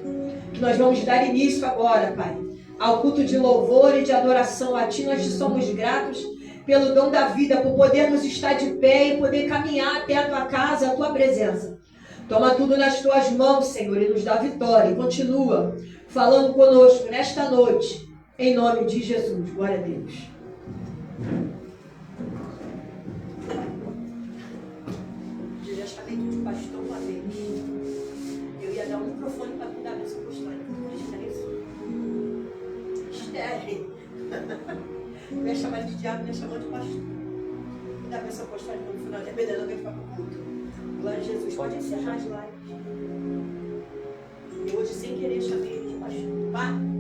Que nós vamos dar início agora, Pai, ao culto de louvor e de adoração a Ti. Nós te somos gratos pelo dom da vida, por podermos estar de pé e poder caminhar até a Tua casa, a Tua presença. Toma tudo nas Tuas mãos, Senhor, e nos dá vitória. E continua falando conosco nesta noite, em nome de Jesus. Glória a Deus. Eu já chamei de pastor uma vez. Eu ia dar um microfone para cuidar dessa apostólica. Acredita nisso? Estéreo. Não ia chamar de diabo, não ia chamar de pastor. Cuidar dessa apostólica no final, dependendo de alguém ficar para o culto. Glória a Jesus. Pode encerrar as lives. Eu hoje, sem querer, chamei ele de pastor. Pá.